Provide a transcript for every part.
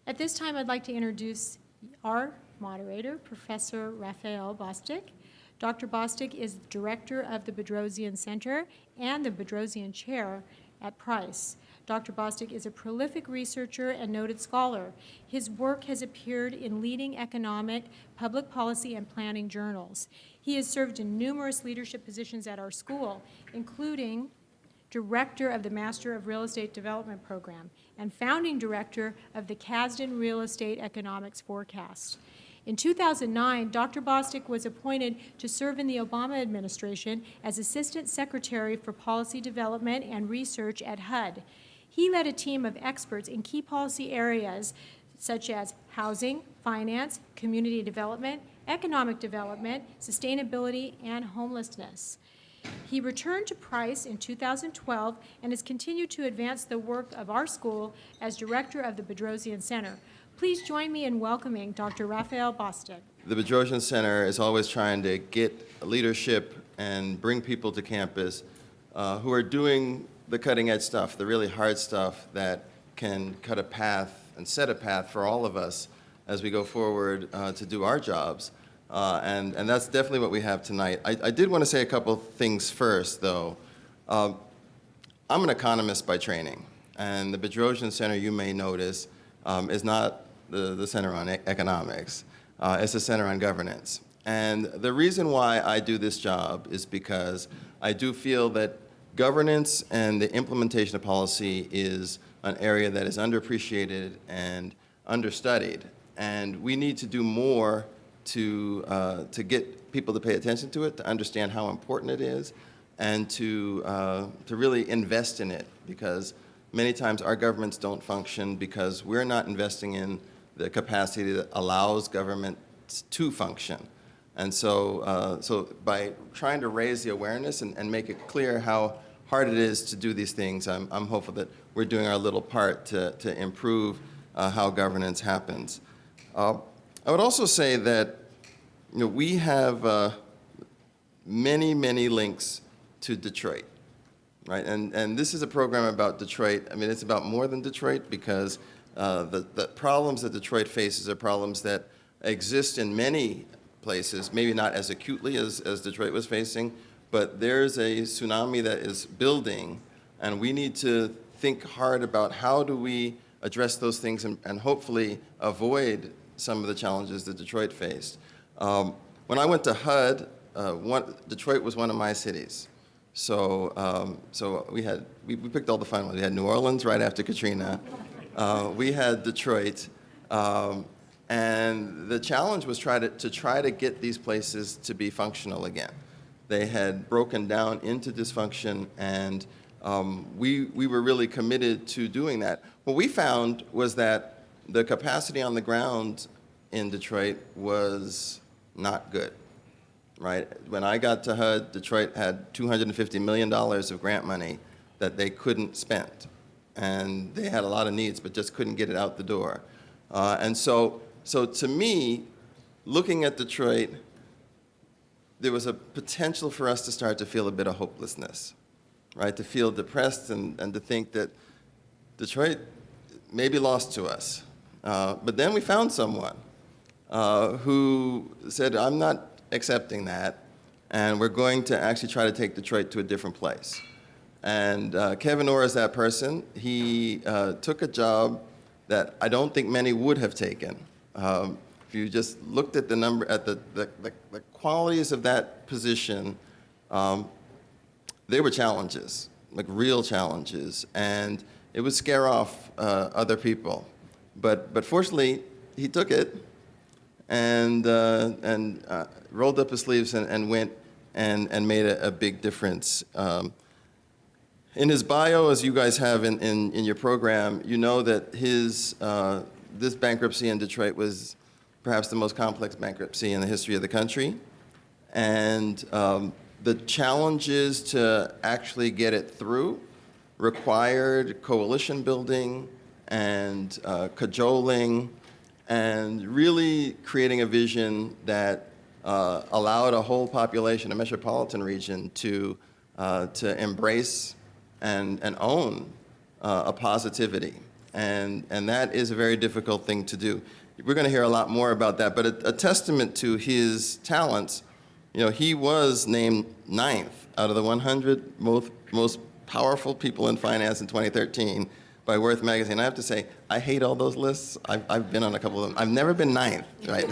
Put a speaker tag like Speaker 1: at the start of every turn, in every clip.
Speaker 1: At this time, I'd like to introduce our moderator, Professor Raphael Bostic. Dr. Bostic is director of the Bedrosian Center and the Bedrosian Chair at Price. Dr. Bostic is a prolific researcher and noted scholar. His work has appeared in leading economic, public policy, and planning journals. He has served in numerous leadership positions at our school, including director of the Master of Real Estate Development Program and founding director of the Kasdan Real Estate Economics Forecast. In 2009, Dr. Bostic was appointed to serve in the Obama administration as Assistant Secretary for Policy Development and Research at HUD. He led a team of experts in key policy areas such as housing, finance, community development, economic development, sustainability, and homelessness. He returned to Price in 2012 and has continued to advance the work of our school as director of the Bedrosian Center. Please join me in welcoming Dr. Raphael Bostic.
Speaker 2: The Bedrosian Center is always trying to get leadership and bring people to campus who are doing the cutting-edge stuff, the really hard stuff that can cut a path and set a path for all of us as we go forward to do our jobs. And that's definitely what we have tonight. I did want to say a couple things first, though. I'm an economist by training, and the Bedrosian Center, you may notice, is not the Center on Economics. It's a Center on Governance. And the reason why I do this job is because I do feel that governance and the implementation of policy is an area that is underappreciated and understudied. And we need to do more to get people to pay attention to it, to understand how important it is, and to really invest in it, because many times our governments don't function because we're not investing in the capacity that allows government to function. And so, so by trying to raise the awareness and make it clear how hard it is to do these things, I'm hopeful that we're doing our little part to improve how governance happens. I would also say that we have many, many links to Detroit, right? And this is a program about Detroit. I mean, it's about more than Detroit, because the problems that Detroit faces are problems that exist in many places, maybe not as acutely as Detroit was facing, but there's a tsunami that is building, and we need to think hard about how do we address those things and hopefully avoid some of the challenges that Detroit faced. When I went to HUD, Detroit was one of my cities. So, so we picked all the fun ones. We had New Orleans right after Katrina. We had Detroit. And the challenge was to try to get these places to be functional again. They had broken down into dysfunction, and we were really committed to doing that. What we found was that the capacity on the ground in Detroit was not good, right? When I got to HUD, Detroit had $250 million of grant money that they couldn't spend. And they had a lot of needs, but just couldn't get it out the door. And so to me, looking at Detroit, there was a potential for us to start to feel a bit of hopelessness, right? To feel depressed and to think that Detroit may be lost to us. But then we found someone who said, I'm not accepting that, and we're going to actually try to take Detroit to a different place. And Kevin Orr is that person. He took a job that I don't think many would have taken. If you just looked at the number, at the qualities of that position, they were challenges, like real challenges, and it would scare off other people. But fortunately, he took it and rolled up his sleeves and went and made a big difference. In his bio, as you guys have in your program, you know that this bankruptcy in Detroit was perhaps the most complex bankruptcy in the history of the country. And the challenges to actually get it through required coalition building and cajoling and really creating a vision that allowed a whole population, a metropolitan region, to embrace and own a positivity. and that is a very difficult thing to do. We're going to hear a lot more about that, but a testament to his talents, he was named 9th out of the 100 most powerful people in finance in 2013 by Worth Magazine. I have to say, I hate all those lists. I've been on a couple of them. I've never been 9th, right?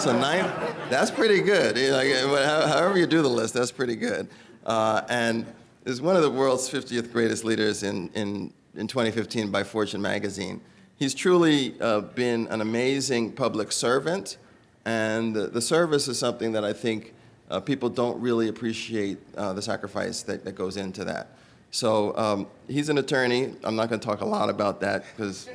Speaker 2: So 9th, that's pretty good. However you do the list, that's pretty good. And is one of the world's 50th greatest leaders in 2015 by Fortune Magazine. He's truly been an amazing public servant, and the service is something that I think people don't really appreciate the sacrifice that goes into that. So he's an attorney. I'm not going to talk a lot about that because,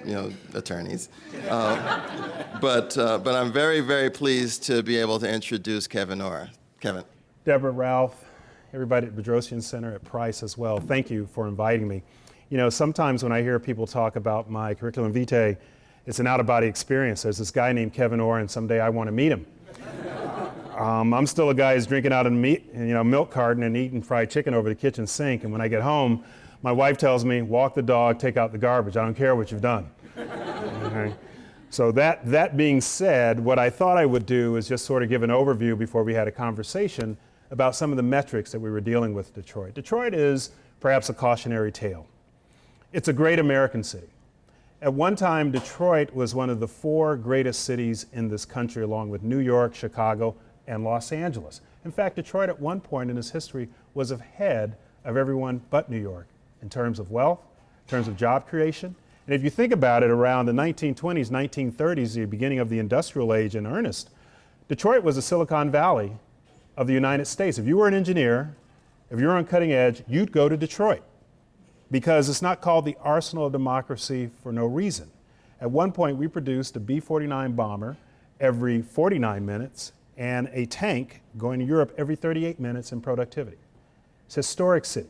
Speaker 2: attorneys. But I'm very, very pleased to be able to introduce Kevin Orr. Kevin.
Speaker 3: Deborah, Ralph, everybody at Bedrosian Center at Price as well, thank you for inviting me. Sometimes when I hear people talk about my curriculum vitae, it's an out-of-body experience. There's this guy named Kevin Orr, and someday I want to meet him. I'm still a guy who's drinking out of a milk carton and eating fried chicken over the kitchen sink. And when I get home, my wife tells me, walk the dog, take out the garbage. I don't care what you've done. Okay? So that being said, what I thought I would do is just sort of give an overview before we had a conversation about some of the metrics that we were dealing with Detroit. Detroit is perhaps a cautionary tale. It's a great American city. At one time, Detroit was one of the 4 greatest cities in this country, along with New York, Chicago, and Los Angeles. In fact, Detroit at one point in its history was ahead of everyone but New York in terms of wealth, in terms of job creation. And if you think about it, around the 1920s, 1930s, the beginning of the industrial age in earnest, Detroit was the Silicon Valley of the United States. If you were an engineer, if you were on cutting edge, you'd go to Detroit because it's not called the arsenal of democracy for no reason. At one point, we produced a B-49 bomber every 49 minutes and a tank going to Europe every 38 minutes in productivity. It's a historic city,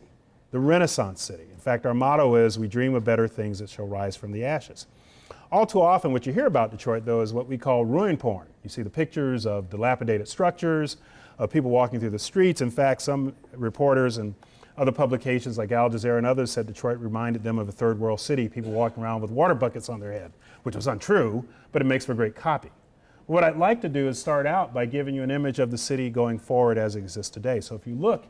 Speaker 3: the Renaissance city. In fact, our motto is, we dream of better things that shall rise from the ashes. All too often, what you hear about Detroit, though, is what we call ruin porn. You see the pictures of dilapidated structures, of people walking through the streets. In fact, some reporters and other publications like Al Jazeera and others said Detroit reminded them of a third world city, people walking around with water buckets on their head, which was untrue, but it makes for a great copy. What I'd like to do is start out by giving you an image of the city going forward as it exists today. So if you look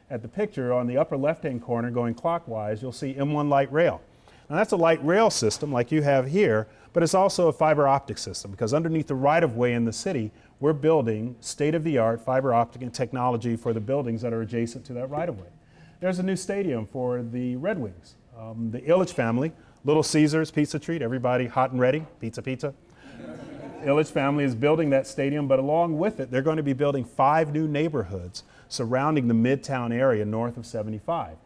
Speaker 3: at the picture on the upper left-hand corner going clockwise, you'll see M1 light rail. Now that's a light rail system like you have here, but it's also a fiber optic system because underneath the right-of-way in the city, we're building state-of-the-art fiber optic and technology for the buildings that are adjacent to that right-of-way. There's a new stadium for the Red Wings. The Ilitch family, Little Caesars Pizza Treat, everybody hot and ready, pizza. Ilitch family is building that stadium, but along with it, they're going to be building 5 new neighborhoods surrounding the Midtown area north of 75.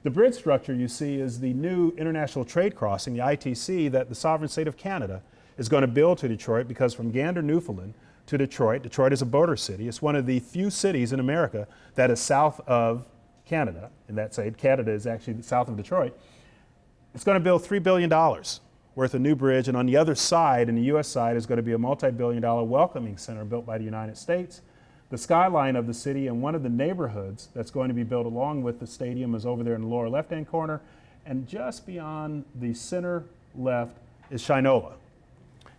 Speaker 3: The bridge structure you see is the new international trade crossing, the ITC, that the sovereign state of Canada is going to build to Detroit because from Gander, Newfoundland to Detroit is a border city. It's one of the few cities in America that is south of Canada, and that's Canada is actually south of Detroit. It's going to build $3 billion worth of new bridge, and on the other side, in the U.S. side, is going to be a multi-billion-dollar welcoming center built by the United States. The skyline of the city and one of the neighborhoods that's going to be built along with the stadium is over there in the lower left-hand corner, and just beyond the center left is Shinola.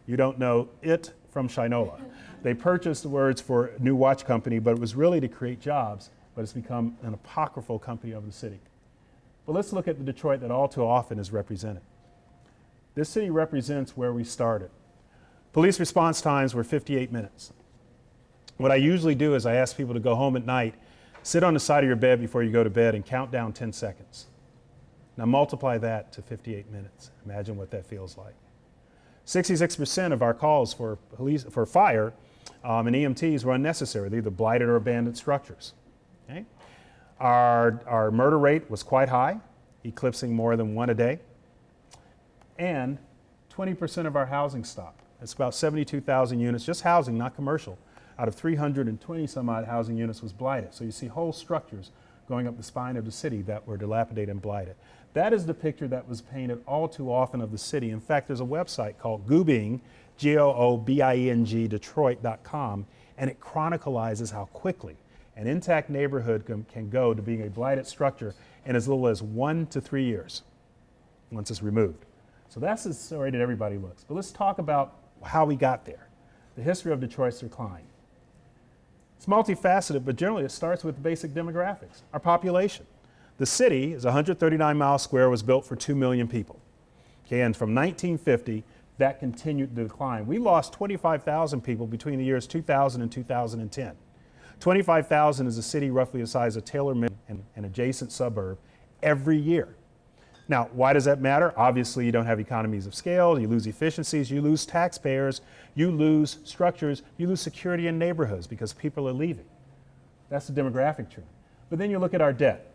Speaker 3: You don't know it from Shinola. They purchased the words for a new watch company, but it was really to create jobs, but it's become an apocryphal company of the city. But let's look at the Detroit that all too often is represented. This city represents where we started. Police response times were 58 minutes. What I usually do is I ask people to go home at night, sit on the side of your bed before you go to bed and count down 10 seconds. Now multiply that to 58 minutes. Imagine what that feels like. 66% of our calls for fire and EMTs were unnecessary. They're either blighted or abandoned structures. Okay? Our murder rate was quite high, eclipsing more than 1 a day. And 20% of our housing stock, that's about 72,000 units, just housing, not commercial, out of 320 some odd housing units was blighted. So you see whole structures going up the spine of the city that were dilapidated and blighted. That is the picture that was painted all too often of the city. In fact, there's a website called Goobing, Goobing, Detroit.com, and it chronicalizes how quickly an intact neighborhood can go to being a blighted structure in as little as 1 to 3 years once it's removed. So that's the story that everybody looks. But let's talk about how we got there, the history of Detroit's decline. It's multifaceted, but generally it starts with basic demographics, our population. The city is 139 miles square, was built for 2 million people. Okay, and from 1950, that continued to decline. We lost 25,000 people between the years 2000 and 2010. 25,000 is a city roughly the size of Taylor, and an adjacent suburb every year. Now, why does that matter? Obviously, you don't have economies of scale, you lose efficiencies, you lose taxpayers, you lose structures, you lose security in neighborhoods because people are leaving. That's the demographic trend. But then you look at our debt.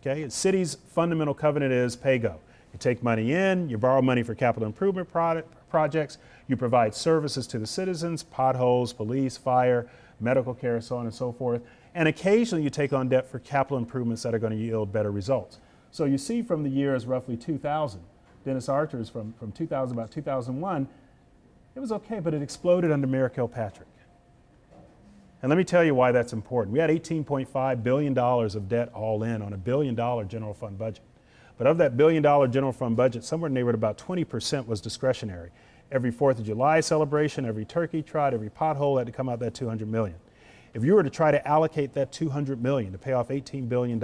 Speaker 3: Okay, the city's fundamental covenant is pay go. You take money in, you borrow money for capital improvement projects, you provide services to the citizens, potholes, police, fire, medical care, so on and so forth. And occasionally you take on debt for capital improvements that are going to yield better results. So you see from the years roughly 2000, Dennis Archer's from 2000, about 2001, it was okay, but it exploded under Mayor Kilpatrick. And let me tell you why that's important. We had $18.5 billion of debt all in on a $1 billion general fund budget. But of that $1 billion general fund budget, somewhere in the neighborhood about 20% was discretionary. Every 4th of July celebration, every turkey trot, every pothole had to come out that $200 million. If you were to try to allocate that $200 million to pay off $18 billion,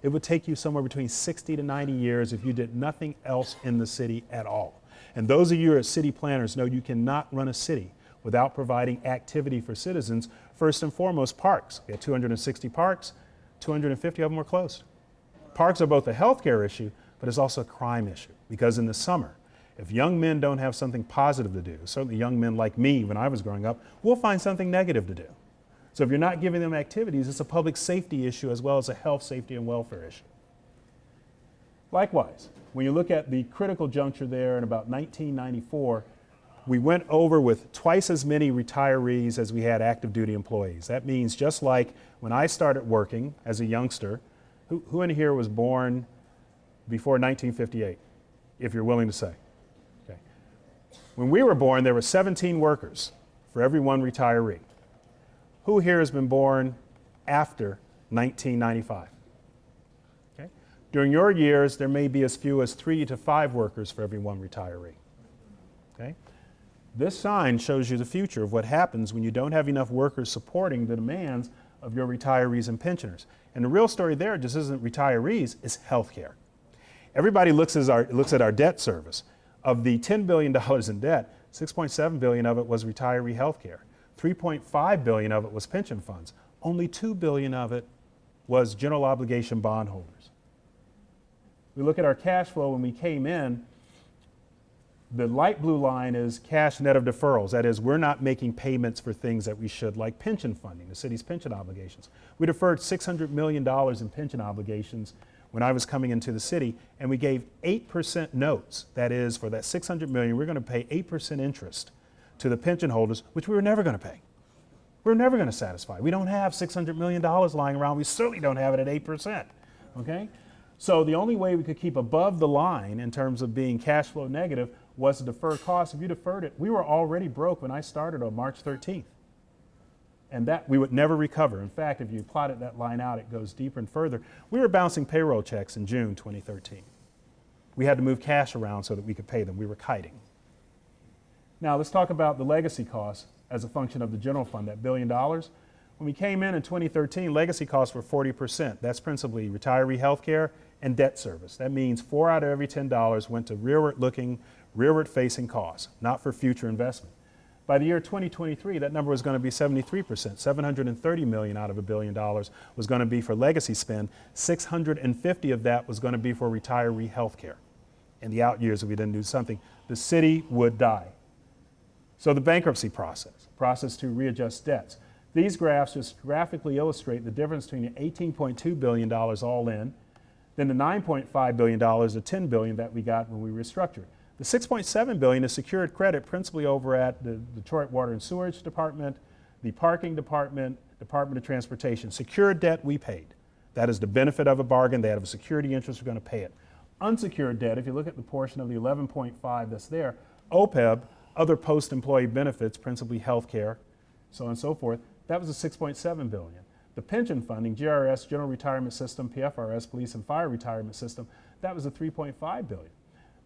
Speaker 3: it would take you somewhere between 60 to 90 years if you did nothing else in the city at all. And those of you who are city planners know you cannot run a city without providing activity for citizens. First and foremost, parks. We had 260 parks, 250 of them were closed. Parks are both a healthcare issue, but it's also a crime issue, because in the summer, if young men don't have something positive to do, certainly young men like me when I was growing up, we'll find something negative to do. So if you're not giving them activities, it's a public safety issue as well as a health, safety, and welfare issue. Likewise, when you look at the critical juncture there in about 1994, we went over with twice as many retirees as we had active duty employees. That means just like when I started working as a youngster, who in here was born before 1958, if you're willing to say? Okay. When we were born, there were 17 workers for every one retiree. Who here has been born after 1995? Okay. During your years, there may be as few as 3 to 5 workers for every one retiree. Okay. This sign shows you the future of what happens when you don't have enough workers supporting the demands of your retirees and pensioners. And the real story there just isn't retirees, it's healthcare. Everybody looks at our debt service. Of the $10 billion in debt, $6.7 billion of it was retiree healthcare. $3.5 billion of it was pension funds. Only $2 billion of it was general obligation bondholders. We look at our cash flow when we came in. The light blue line is cash net of deferrals. That is, we're not making payments for things that we should, like pension funding, the city's pension obligations. We deferred $600 million in pension obligations when I was coming into the city, and we gave 8% notes. That is, for that $600 million, we're going to pay 8% interest to the pension holders, which we were never going to pay. We're never going to satisfy. We don't have $600 million lying around. We certainly don't have it at 8%. Okay? So the only way we could keep above the line in terms of being cash flow negative was to defer costs. If you deferred it, we were already broke when I started on March 13th. And that we would never recover. In fact, if you plotted that line out, it goes deeper and further. We were bouncing payroll checks in June 2013. We had to move cash around so that we could pay them. We were kiting. Now let's talk about the legacy costs as a function of the general fund, that $1 billion. When we came in 2013, legacy costs were 40%. That's principally retiree health care and debt service. That means 4 out of every $10 went to rearward-looking, rearward-facing costs, not for future investment. By the year 2023, that number was going to be 73%. $730 million out of $1 billion was going to be for legacy spend. 650 of that was going to be for retiree health care. In the out years, if we didn't do something, the city would die. So the bankruptcy process to readjust debts. These graphs just graphically illustrate the difference between the $18.2 billion all in, then the $9.5 billion, the $10 billion that we got when we restructured. The $6.7 billion is secured credit principally over at the Detroit Water and Sewerage Department, the Parking Department, Department of Transportation. Secured debt we paid. That is the benefit of a bargain. They have a security interest, we're going to pay it. Unsecured debt, if you look at the portion of the 11.5 that's there, OPEB, other post-employee benefits, principally health care, so on and so forth, that was a $6.7 billion. The pension funding, GRS, General Retirement System, PFRS, Police and Fire Retirement System, that was a $3.5 billion.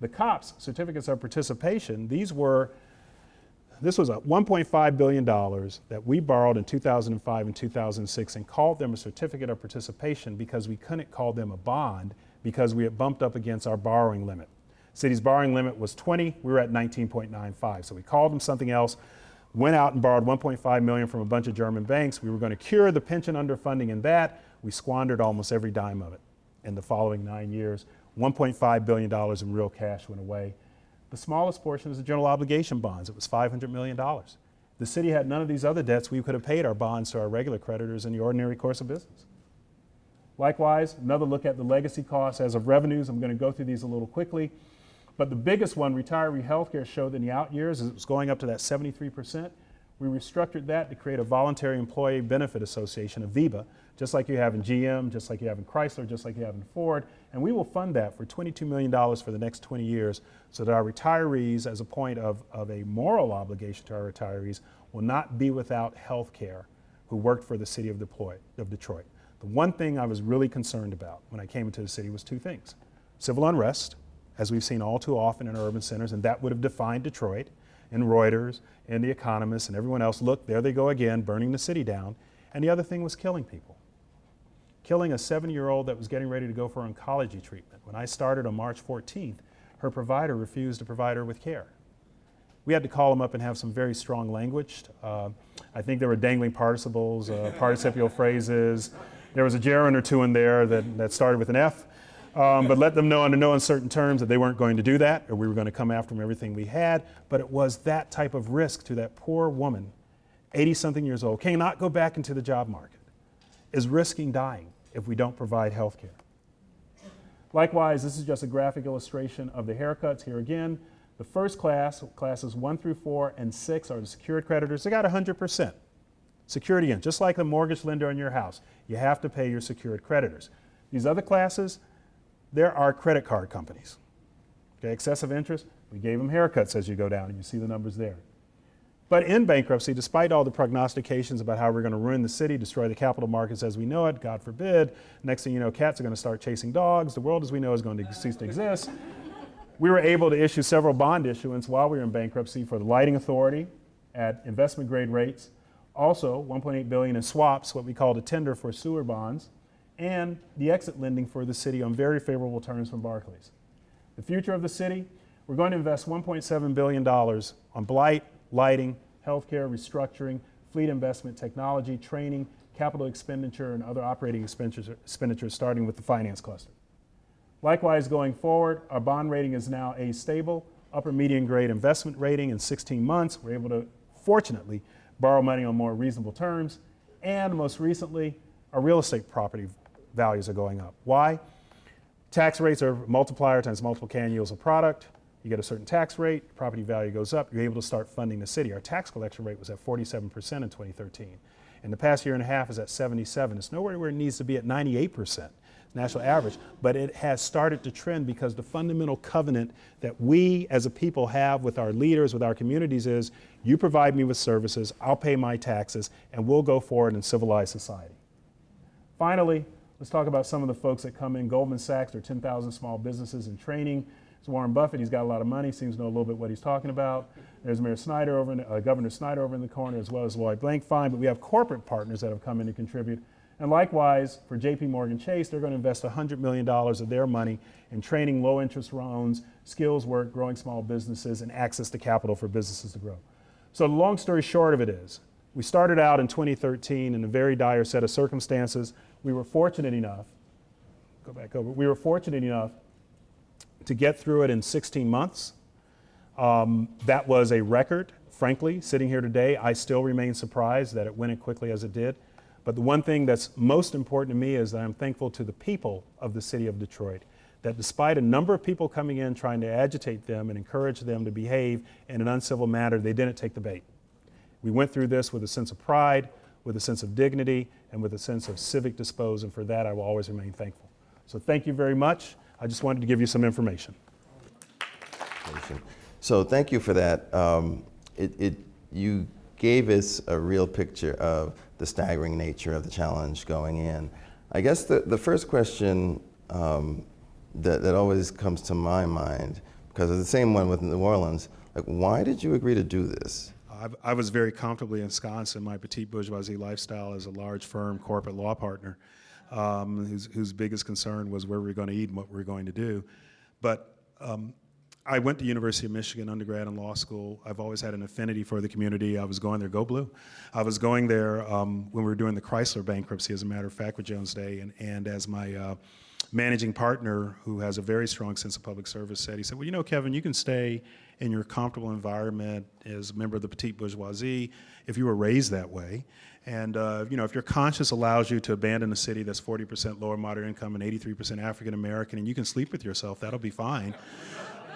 Speaker 3: The COPS, certificates of participation, this was $1.5 billion that we borrowed in 2005 and 2006 and called them a certificate of participation because we couldn't call them a bond because we had bumped up against our borrowing limit. City's borrowing limit was 20, we were at 19.95. So we called them something else, went out and borrowed 1.5 million from a bunch of German banks. We were going to cure the pension underfunding in that. We squandered almost every dime of it. In the following 9 years, $1.5 billion in real cash went away. The smallest portion is the general obligation bonds. It was $500 million. The city had none of these other debts. We could have paid our bonds to our regular creditors in the ordinary course of business. Likewise, another look at the legacy costs as of revenues. I'm going to go through these a little quickly. But the biggest one, retiree healthcare, showed in the out years, as it was going up to that 73%. We restructured that to create a voluntary employee benefit association, a VEBA, just like you have in GM, just like you have in Chrysler, just like you have in Ford. And we will fund that for $22 million for the next 20 years so that our retirees, as a point of a moral obligation to our retirees, will not be without health care who worked for the city of Detroit. The one thing I was really concerned about when I came into the city was two things. Civil unrest, as we've seen all too often in urban centers, and that would have defined Detroit, and Reuters, and The Economist, and everyone else. Look, there they go again, burning the city down. And the other thing was killing people. Killing a 7-year-old that was getting ready to go for oncology treatment. When I started on March 14th, her provider refused to provide her with care. We had to call them up and have some very strong language. I think there were dangling participles, participial phrases. There was a gerund or two in there that started with an F. But let them know under no uncertain terms that they weren't going to do that, or we were going to come after them everything we had. But it was that type of risk to that poor woman, 80-something years old, cannot go back into the job market, is risking dying if we don't provide health care. Likewise, this is just a graphic illustration of the haircuts. Here again, the first class, classes 1 through 4 and 6 are the secured creditors. They got 100% security in, just like the mortgage lender on your house. You have to pay your secured creditors. These other classes, there are credit card companies. Okay, excessive interest, we gave them haircuts as you go down, and you see the numbers there. But in bankruptcy, despite all the prognostications about how we're going to ruin the city, destroy the capital markets as we know it, God forbid, next thing you know, cats are going to start chasing dogs, the world as we know is going to cease to exist. We were able to issue several bond issuance while we were in bankruptcy for the Lighting Authority at investment grade rates, also $1.8 billion in swaps, what we call a tender for sewer bonds, and the exit lending for the city on very favorable terms from Barclays. The future of the city, we're going to invest $1.7 billion on blight, lighting, healthcare, restructuring, fleet investment, technology, training, capital expenditure, and other operating expenditures starting with the finance cluster. Likewise, going forward, our bond rating is now a stable, upper median grade investment rating in 16 months. We're able to, fortunately, borrow money on more reasonable terms. And most recently, our real estate property values are going up. Why? Tax rates are multiplier times multiple annuals of product. You get a certain tax rate, property value goes up, you're able to start funding the city. Our tax collection rate was at 47% in 2013. In the past year and a half is at 77. It's nowhere where it needs to be at 98%, national average, but it has started to trend because the fundamental covenant that we as a people have with our leaders, with our communities is, you provide me with services, I'll pay my taxes, and we'll go forward in civilized society. Finally, let's talk about some of the folks that come in. Goldman Sachs, there are 10,000 small businesses in training. It's Warren Buffett, he's got a lot of money, seems to know a little bit what he's talking about. There's Mayor Snyder Governor Snyder over in the corner, as well as Lloyd Blankfein, but we have corporate partners that have come in to contribute. And likewise, for JP Morgan Chase, they're going to invest $100 million of their money in training low interest loans, skills work, growing small businesses, and access to capital for businesses to grow. So the long story short of it is, we started out in 2013 in a very dire set of circumstances. We were fortunate enough, we were fortunate enough to get through it in 16 months. That was a record, frankly. Sitting here today, I still remain surprised that it went as quickly as it did. But the one thing that's most important to me is that I'm thankful to the people of the city of Detroit, that despite a number of people coming in trying to agitate them and encourage them to behave in an uncivil manner, they didn't take the bait. We went through this with a sense of pride, with a sense of dignity, and with a sense of civic dispose, and for that I will always remain thankful. So thank you very much. I just wanted to give you some information.
Speaker 2: So thank you for that. You gave us a real picture of the staggering nature of the challenge going in. I guess the first question that always comes to my mind because it's the same one with New Orleans. Like, why did you agree to do this?
Speaker 3: I was very comfortably ensconced in my petite bourgeoisie lifestyle as a large firm corporate law partner, whose biggest concern was where we were going to eat and what we were going to do. But I went to University of Michigan undergrad and law school. I've always had an affinity for the community. I was going there, go blue. I was going there when we were doing the Chrysler bankruptcy, as a matter of fact, with Jones Day, and as my managing partner, who has a very strong sense of public service, said, he said, well, you know, Kevin, you can stay in your comfortable environment as a member of the petite bourgeoisie if you were raised that way. And you know, if your conscience allows you to abandon a city that's 40% lower moderate income and 83% African American, and you can sleep with yourself, that'll be fine.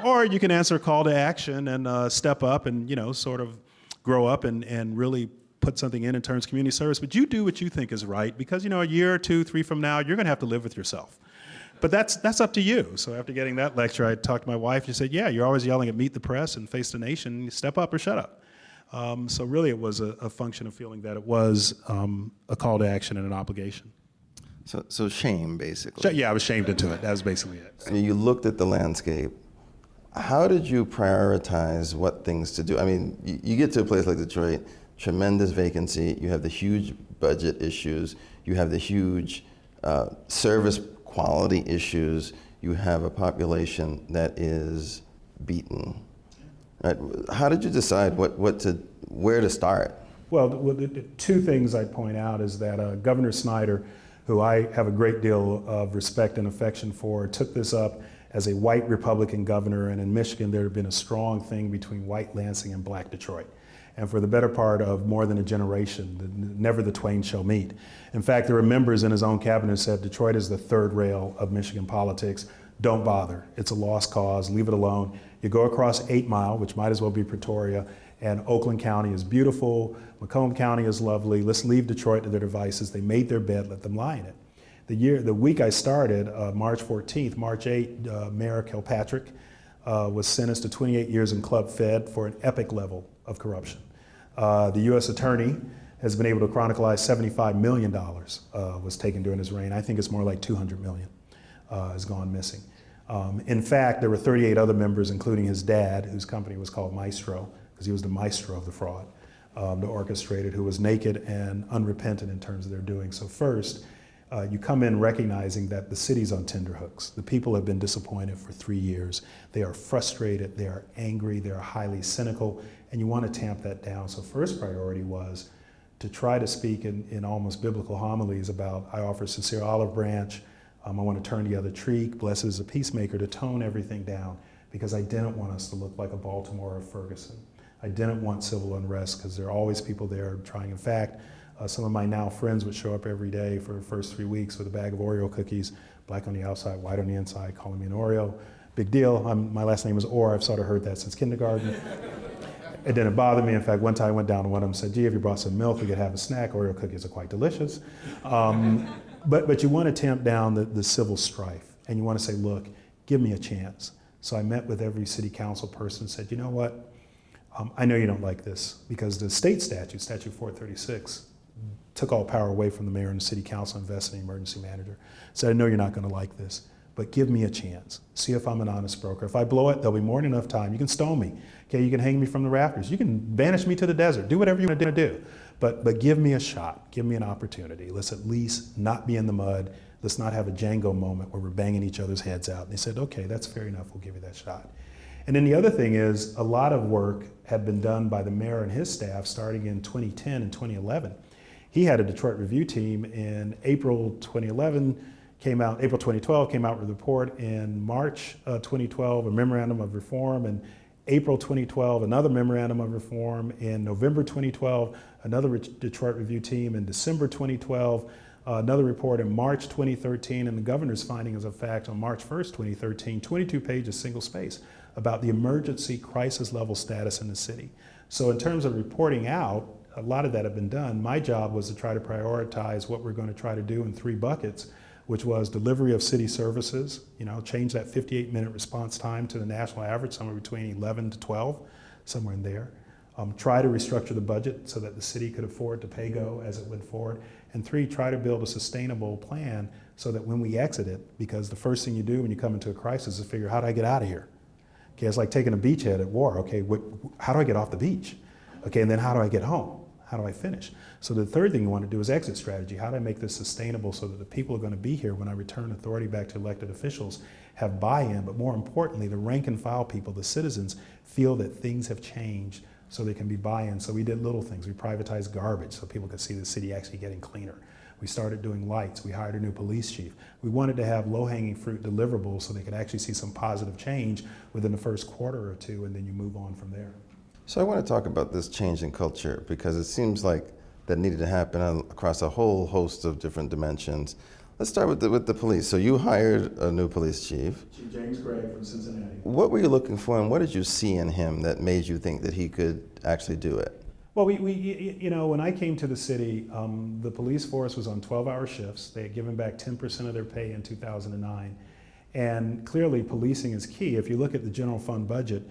Speaker 3: Or you can answer a call to action and step up and, you know, sort of grow up and really put something in terms of community service. But you do what you think is right, because, you know, a year or 2, 3 from now, you're going to have to live with yourself. But that's up to you. So after getting that lecture, I talked to my wife. She said, yeah, you're always yelling at Meet the Press and Face the Nation. Step up or shut up. So really it was a function of feeling that it was a call to action and an obligation.
Speaker 2: So shame, basically.
Speaker 3: Yeah, I was shamed into it. That was basically it.
Speaker 2: So you looked at the landscape. How did you prioritize what things to do? I mean, you get to a place like Detroit, tremendous vacancy, you have the huge budget issues, you have the huge service quality issues, you have a population that is beaten. Right? How did you decide where to start?
Speaker 3: Well, the two things I'd point out is that Governor Snyder, who I have a great deal of respect and affection for, took this up as a white Republican governor, and in Michigan there had been a strong thing between white Lansing and black Detroit. And for the better part of more than a generation, never the twain shall meet. In fact, there were members in his own cabinet who said, Detroit is the third rail of Michigan politics. Don't bother. It's a lost cause. Leave it alone. You go across 8 Mile, which might as well be Pretoria, and Oakland County is beautiful. Macomb County is lovely. Let's leave Detroit to their devices. They made their bed. Let them lie in it. The week I started, March 14th, March 8th, Mayor Kilpatrick was sentenced to 28 years in Club Fed for an epic level of corruption. The U.S. Attorney has been able to chronicleize $75 million was taken during his reign. I think it's more like 200 million has gone missing. In fact, there were 38 other members, including his dad, whose company was called Maestro, because he was the maestro of the fraud, the orchestrated, who was naked and unrepentant in terms of their doing. So first, you come in recognizing that the city's on tenterhooks. The people have been disappointed for 3 years. They are frustrated, they are angry, they are highly cynical, and you want to tamp that down. So first priority was to try to speak in almost biblical homilies about, I offer sincere olive branch, I want to turn the other cheek, blessed is a peacemaker, to tone everything down, because I didn't want us to look like a Baltimore or Ferguson. I didn't want civil unrest, because there are always people there trying. In fact, some of my now friends would show up every day for the first 3 weeks with a bag of Oreo cookies, black on the outside, white on the inside, calling me an Oreo. Big deal. My last name is Orr. I've sort of heard that since kindergarten. It didn't bother me. In fact, one time I went down to one of them and said, gee, if you brought some milk, we could have a snack. Oreo cookies are quite delicious. But you want to tamp down the civil strife, and you want to say, look, give me a chance. So I met with every city council person and said, you know what? I know you don't like this, because the state statute, Statute 436, took all power away from the mayor and the city council, invested in the emergency manager. Said, I know you're not going to like this, but give me a chance. See if I'm an honest broker. If I blow it, there'll be more than enough time. You can stone me. Okay, you can hang me from the rafters. You can banish me to the desert. Do whatever you want to do. But give me a shot. Give me an opportunity. Let's at least not be in the mud. Let's not have a Django moment where we're banging each other's heads out. And they said, okay, that's fair enough. We'll give you that shot. And then the other thing is, a lot of work had been done by the mayor and his staff starting in 2010 and 2011. He had a Detroit Review team in April 2012 came out with a report. In March 2012, a memorandum of reform. In April 2012, another memorandum of reform. In November 2012, another Detroit Review team. In December 2012, another report in March 2013, and the governor's findings of fact on March 1st, 2013, 22 pages, single space, about the emergency crisis level status in the city. So in terms of reporting out, a lot of that had been done. My job was to try to prioritize what we're going to try to do in 3 buckets, which was delivery of city services, change that 58-minute response time to the national average, somewhere between 11 to 12, somewhere in there. Try to restructure the budget so that the city could afford to pay go as it went forward. And 3, try to build a sustainable plan so that when we exit it, because the first thing you do when you come into a crisis is figure, how do I get out of here? Okay, it's like taking a beachhead at war. Okay, how do I get off the beach? Okay, and then how do I get home? How do I finish? So the third thing you want to do is exit strategy. How do I make this sustainable so that the people who are going to be here when I return authority back to elected officials have buy-in, but more importantly, the rank and file people, the citizens, feel that things have changed so they can be buy-in. So we did little things. We privatized garbage so people could see the city actually getting cleaner. We started doing lights. We hired a new police chief. We wanted to have low-hanging fruit deliverables so they could actually see some positive change within the first quarter or two, and then you move on from there.
Speaker 2: So I want to talk about this change in culture because it seems like that needed to happen across a whole host of different dimensions. Let's start with the police. So you hired a new police chief.
Speaker 3: Chief James Craig from Cincinnati.
Speaker 2: What were you looking for, and what did you see in him that made you think that he could actually do it?
Speaker 3: Well, when I came to the city, the police force was on 12-hour shifts. They had given back 10% of their pay in 2009. And clearly, policing is key. If you look at the general fund budget,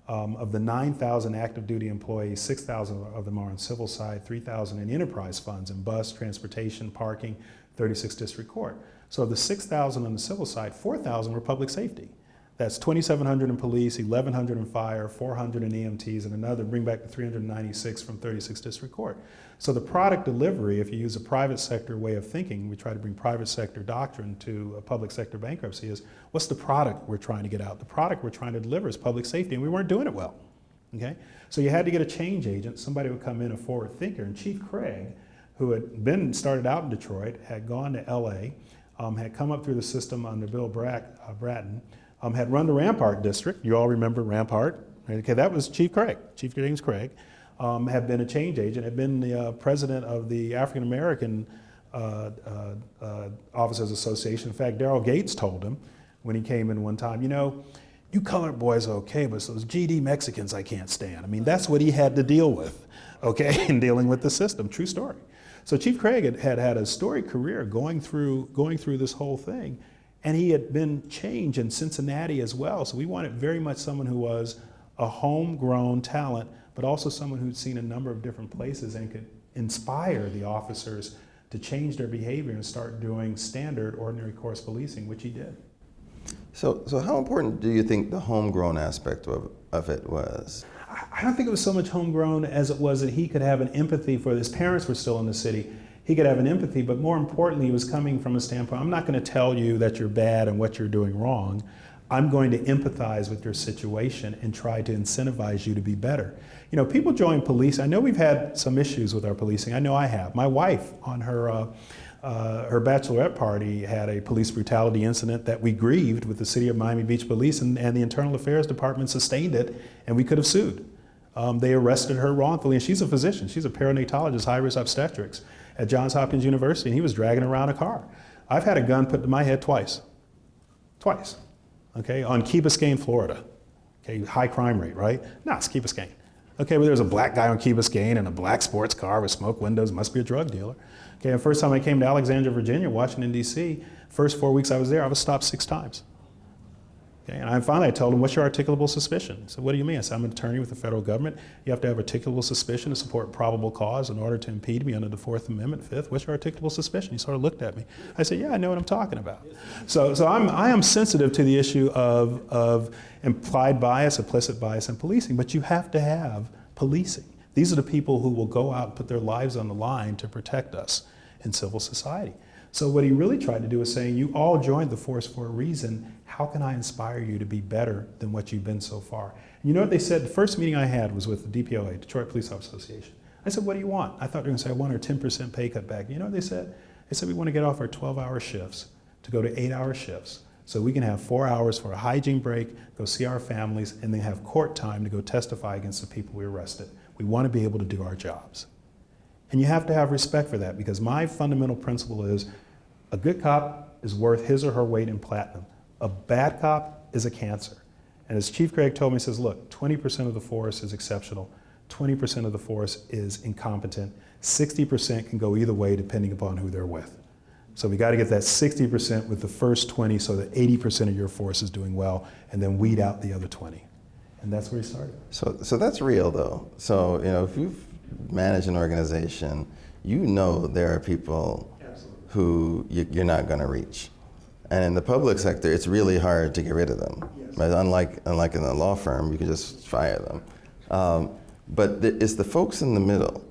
Speaker 3: of the 9,000 active duty employees, 6,000 of them are on civil side, 3,000 in enterprise funds in bus, transportation, parking, 36 district court. So of the 6,000 on the civil side, 4,000 were public safety. That's 2,700 in police, 1,100 in fire, 400 in EMTs, and another, bring back the 396 from 36 district court. So the product delivery, if you use a private sector way of thinking, we try to bring private sector doctrine to a public sector bankruptcy, is what's the product we're trying to get out? The product we're trying to deliver is public safety, and we weren't doing it well, okay? So you had to get a change agent, somebody would come in, a forward thinker, and Chief Craig, who had started out in Detroit, had gone to LA, had come up through the system under Bill Bratton, had run the Rampart district. You all remember Rampart. Okay, that was Chief Craig, Chief James Craig. Had been a change agent, had been the president of the African American Officers Association. In fact, Daryl Gates told him when he came in one time, you colored boys are okay, but it's those GD Mexicans I can't stand. I mean, that's what he had to deal with, okay, in dealing with the system. True story. So Chief Craig had a storied career going through this whole thing. And he had been changed in Cincinnati as well. So we wanted very much someone who was a homegrown talent, but also someone who'd seen a number of different places and could inspire the officers to change their behavior and start doing standard ordinary course policing, which he did.
Speaker 2: So how important do you think the homegrown aspect of it was?
Speaker 3: I don't think it was so much homegrown as it was that he could have an empathy for his parents were still in the city. He could have an empathy, but more importantly, he was coming from a standpoint, I'm not going to tell you that you're bad and what you're doing wrong. I'm going to empathize with your situation and try to incentivize you to be better. People join police. I know we've had some issues with our policing. I know I have. My wife, on her bachelorette party, had a police brutality incident that we grieved with the City of Miami Beach Police, and the Internal Affairs Department sustained it, and we could have sued. They arrested her wrongfully, and she's a physician. She's a perinatologist, high-risk obstetrics at Johns Hopkins University, and he was dragging around a car. I've had a gun put to my head twice, okay, on Key Biscayne, Florida. Okay, high crime rate, right? No, it's Key Biscayne. Okay, but there's a black guy on Key Biscayne in a black sports car with smoke windows, must be a drug dealer. Okay, the first time I came to Alexandria, Virginia, Washington, D.C., first 4 weeks I was there, I was stopped 6 times. Okay, and I told him, what's your articulable suspicion? He said, what do you mean? I said, I'm an attorney with the federal government. You have to have articulable suspicion to support probable cause in order to impede me under the 4th Amendment, 5th. What's your articulable suspicion? He sort of looked at me. I said, yeah, I know what I'm talking about. So I am sensitive to the issue of implied bias, implicit bias in policing, but you have to have policing. These are the people who will go out and put their lives on the line to protect us in civil society. So what he really tried to do is saying, you all joined the force for a reason. How can I inspire you to be better than what you've been so far? And you know what they said? The first meeting I had was with the DPOA, Detroit Police Officers Association. I said, what do you want? I thought they were going to say, I want our 10% pay cut back. You know what they said? They said, we want to get off our 12-hour shifts to go to 8-hour shifts so we can have 4 hours for a hygiene break, go see our families, and then have court time to go testify against the people we arrested. We want to be able to do our jobs. And you have to have respect for that, because my fundamental principle is a good cop is worth his or her weight in platinum. A bad cop is a cancer. And as Chief Craig told me, he says, look, 20% of the force is exceptional, 20% of the force is incompetent, 60% can go either way depending upon who they're with. So we got to get that 60% with the first 20 so that 80% of your force is doing well, and then weed out the other 20. And that's where he started.
Speaker 2: So that's real, though. So, if you've managed an organization, there are people who you're not going to reach. And in the public sector, it's really hard to get rid of them. Right? Unlike in a law firm, you can just fire them. It's the folks in the middle,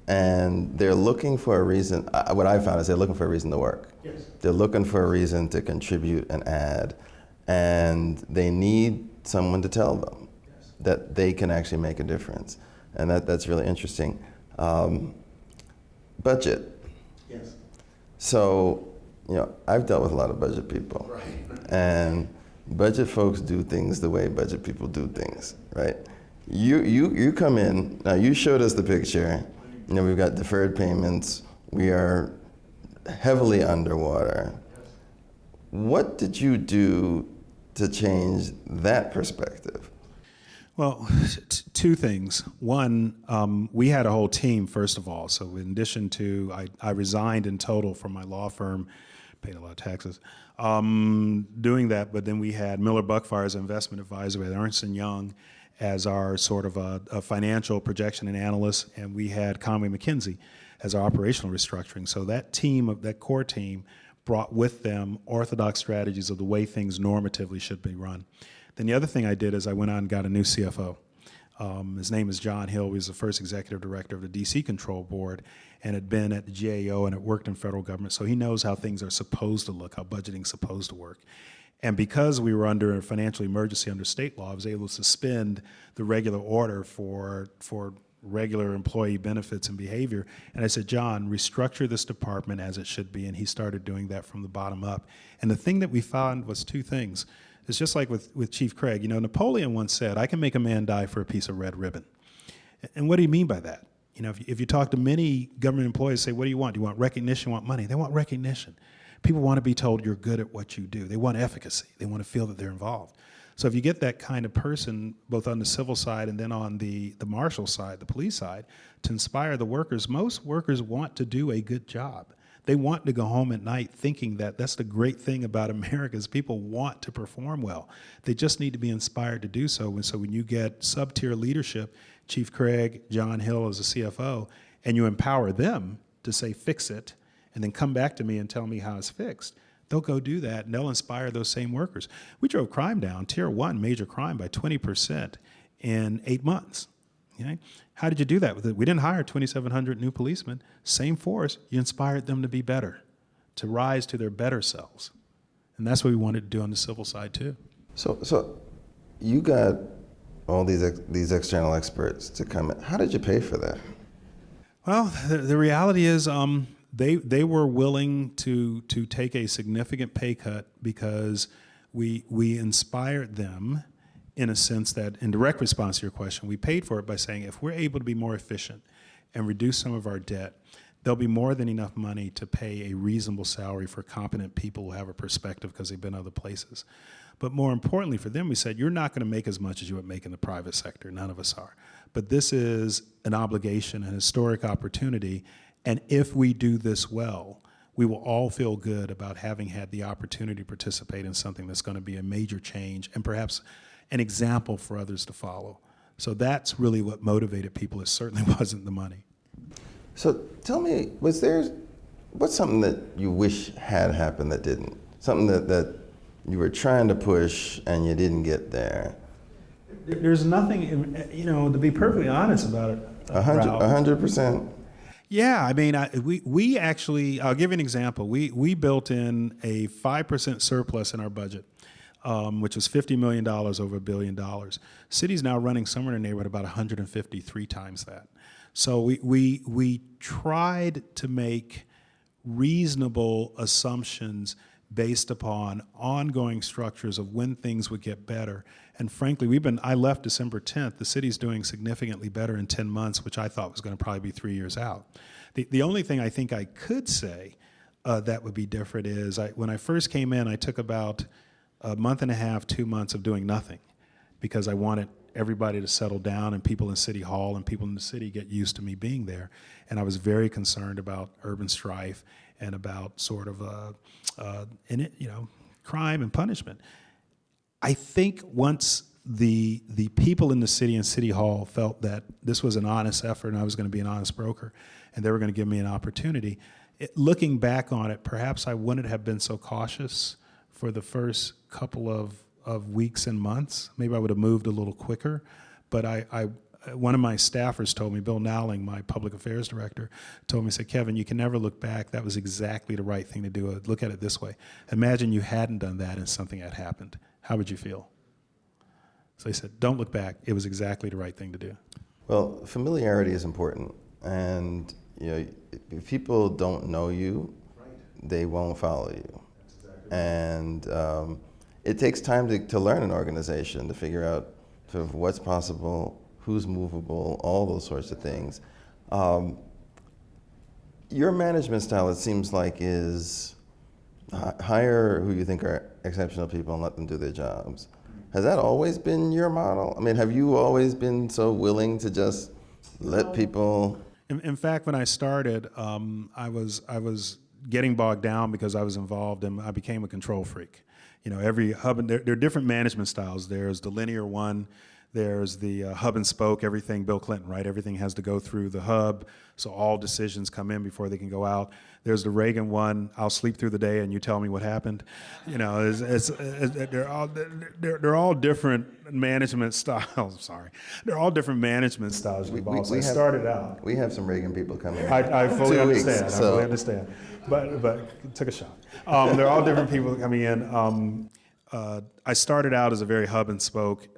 Speaker 2: and they're looking for a reason. What I found is they're looking for a reason to work.
Speaker 3: Yes.
Speaker 2: They're looking for a reason to contribute and add, and they need someone to tell them that they can actually make a difference. And that's really interesting. Budget.
Speaker 3: Yes.
Speaker 2: So, I've dealt with a lot of budget people.
Speaker 3: Right.
Speaker 2: And budget folks do things the way budget people do things, right? You come in, now you showed us the picture, we've got deferred payments, we are heavily underwater. What did you do to change that perspective?
Speaker 3: Well, two things. One, we had a whole team, first of all. So in addition to, I resigned in total from my law firm, paid a lot of taxes, doing that. But then we had Miller Buckfire as an investment advisor. We had Ernst & Young as our sort of a financial projection and analyst. And we had Conway McKenzie as our operational restructuring. So that team, that core team, brought with them orthodox strategies of the way things normatively should be run. Then the other thing I did is I went out and got a new CFO. His name is John Hill. He was the first executive director of the DC Control Board and had been at the GAO and had worked in federal government. So he knows how things are supposed to look, how budgeting's supposed to work. And because we were under a financial emergency under state law, I was able to suspend the regular order for regular employee benefits and behavior. And I said, John, restructure this department as it should be. And he started doing that from the bottom up. And the thing that we found was two things. It's just like with Chief Craig. Napoleon once said, I can make a man die for a piece of red ribbon. And what do you mean by that? If you talk to many government employees, say, what do you want? Do you want recognition? You want money? They want recognition. People want to be told you're good at what you do. They want efficacy. They want to feel that they're involved. So if you get that kind of person, both on the civil side and then on the marshal side, the police side, to inspire the workers, most workers want to do a good job. They want to go home at night thinking that that's the great thing about America is people want to perform well. They just need to be inspired to do so. And so when you get sub-tier leadership, Chief Craig, John Hill as a CFO, and you empower them to say, fix it, and then come back to me and tell me how it's fixed, they'll go do that, and they'll inspire those same workers. We drove crime down, Tier 1 major crime, by 20% in 8 months. Okay? How did you do that? We didn't hire 2,700 new policemen. Same force, you inspired them to be better, to rise to their better selves. And that's what we wanted to do on the civil side, too.
Speaker 2: So you got all these external experts to come in. How did you pay for that?
Speaker 3: Well, the reality is they were willing to take a significant pay cut because we inspired them in a sense that, in direct response to your question, we paid for it by saying if we're able to be more efficient and reduce some of our debt, there'll be more than enough money to pay a reasonable salary for competent people who have a perspective because they've been other places. But more importantly for them, we said, you're not going to make as much as you would make in the private sector. None of us are. But this is an obligation, an historic opportunity, and if we do this well, we will all feel good about having had the opportunity to participate in something that's going to be a major change and perhaps an example for others to follow. So that's really what motivated people. It certainly wasn't the money.
Speaker 2: So tell me, what's something that you wish had happened that didn't? Something that you were trying to push and you didn't get there?
Speaker 3: There's nothing, to be perfectly honest about it.
Speaker 2: 100%.
Speaker 3: Yeah, I mean, we actually, I'll give you an example. We built in a 5% surplus in our budget, which was $50 million over $1 billion. City's now running somewhere in the neighborhood about 153 times that. So we tried to make reasonable assumptions based upon ongoing structures of when things would get better. And frankly, I left December 10th. The city's doing significantly better in 10 months, which I thought was going to probably be 3 years out. The only thing I think I could say that would be different is when I first came in, I took about a month and a half, 2 months of doing nothing because I wanted everybody to settle down and people in City Hall and people in the city get used to me being there. And I was very concerned about urban strife and about sort of crime and punishment. I think once the people in the city and City Hall felt that this was an honest effort and I was going to be an honest broker and they were going to give me an opportunity, looking back on it, perhaps I wouldn't have been so cautious
Speaker 4: for the first couple of weeks and months. Maybe I would have moved a little quicker, but one of my staffers told me, Bill Nowling, my public affairs director, told me, said, Kevin, you can never look back. That was exactly the right thing to do. Look at it this way. Imagine you hadn't done that and something had happened. How would you feel? So he said, don't look back. It was exactly the right thing to do.
Speaker 2: Well, familiarity is important, and if people don't know you, they won't follow you. And it takes time to learn an organization, to figure out sort of what's possible, who's movable, all those sorts of things. Your management style, it seems like, is hire who you think are exceptional people and let them do their jobs. Has that always been your model? I mean, have you always been so willing to just let people?
Speaker 4: In fact, when I started, I was getting bogged down because I was involved and I became a control freak. Every hub, and there are different management styles. There's the linear one. There's the hub and spoke, everything Bill Clinton, right? Everything has to go through the hub, so all decisions come in before they can go out. There's the Reagan one, I'll sleep through the day and you tell me what happened. They're all different management styles. Sorry. They're all different management styles. I started out.
Speaker 2: We have some Reagan people coming.
Speaker 4: I fully
Speaker 2: 2 weeks,
Speaker 4: understand.
Speaker 2: so.
Speaker 4: I fully understand. But took a shot. There are all different people coming in. I started out as a very hub and spoke,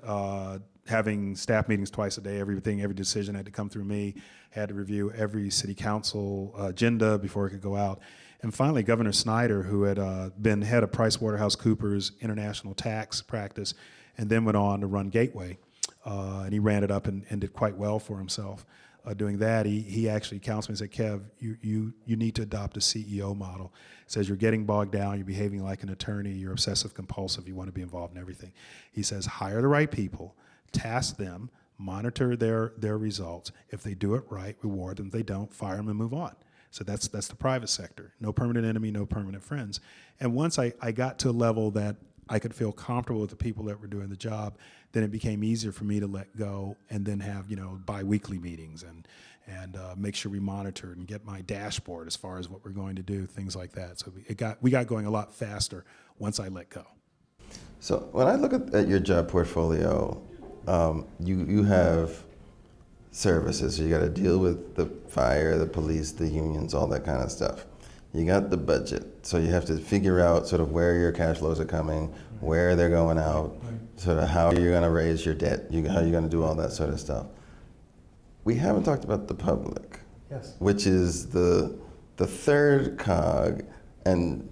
Speaker 4: having staff meetings twice a day. Every decision had to come through me. Had to review every city council agenda before it could go out. And finally, Governor Snyder, who had been head of PricewaterhouseCoopers International Tax Practice, and then went on to run Gateway, and he ran it up and did quite well for himself. Doing that, he actually counseled me and said, Kev, you need to adopt a CEO model. It says you're getting bogged down, you're behaving like an attorney, you're obsessive compulsive, you want to be involved in everything. He says, hire the right people, task them, monitor their results. If they do it right, reward them. If they don't, fire them and move on. So that's the private sector. No permanent enemy, no permanent friends. And once I got to a level that I could feel comfortable with the people that were doing the job, then it became easier for me to let go and then have bi-weekly meetings and make sure we monitored and get my dashboard as far as what we're going to do, things like that. So we got going a lot faster once I let go.
Speaker 2: So when I look at your job portfolio, you have services. So you got to deal with the fire, the police, the unions, all that kind of stuff. You got the budget, so you have to figure out sort of where your cash flows are coming, where they're going out, sort of how you're going to raise your debt, how you're going to do all that sort of stuff. We haven't talked about the public,
Speaker 4: Yes.
Speaker 2: which is the third cog and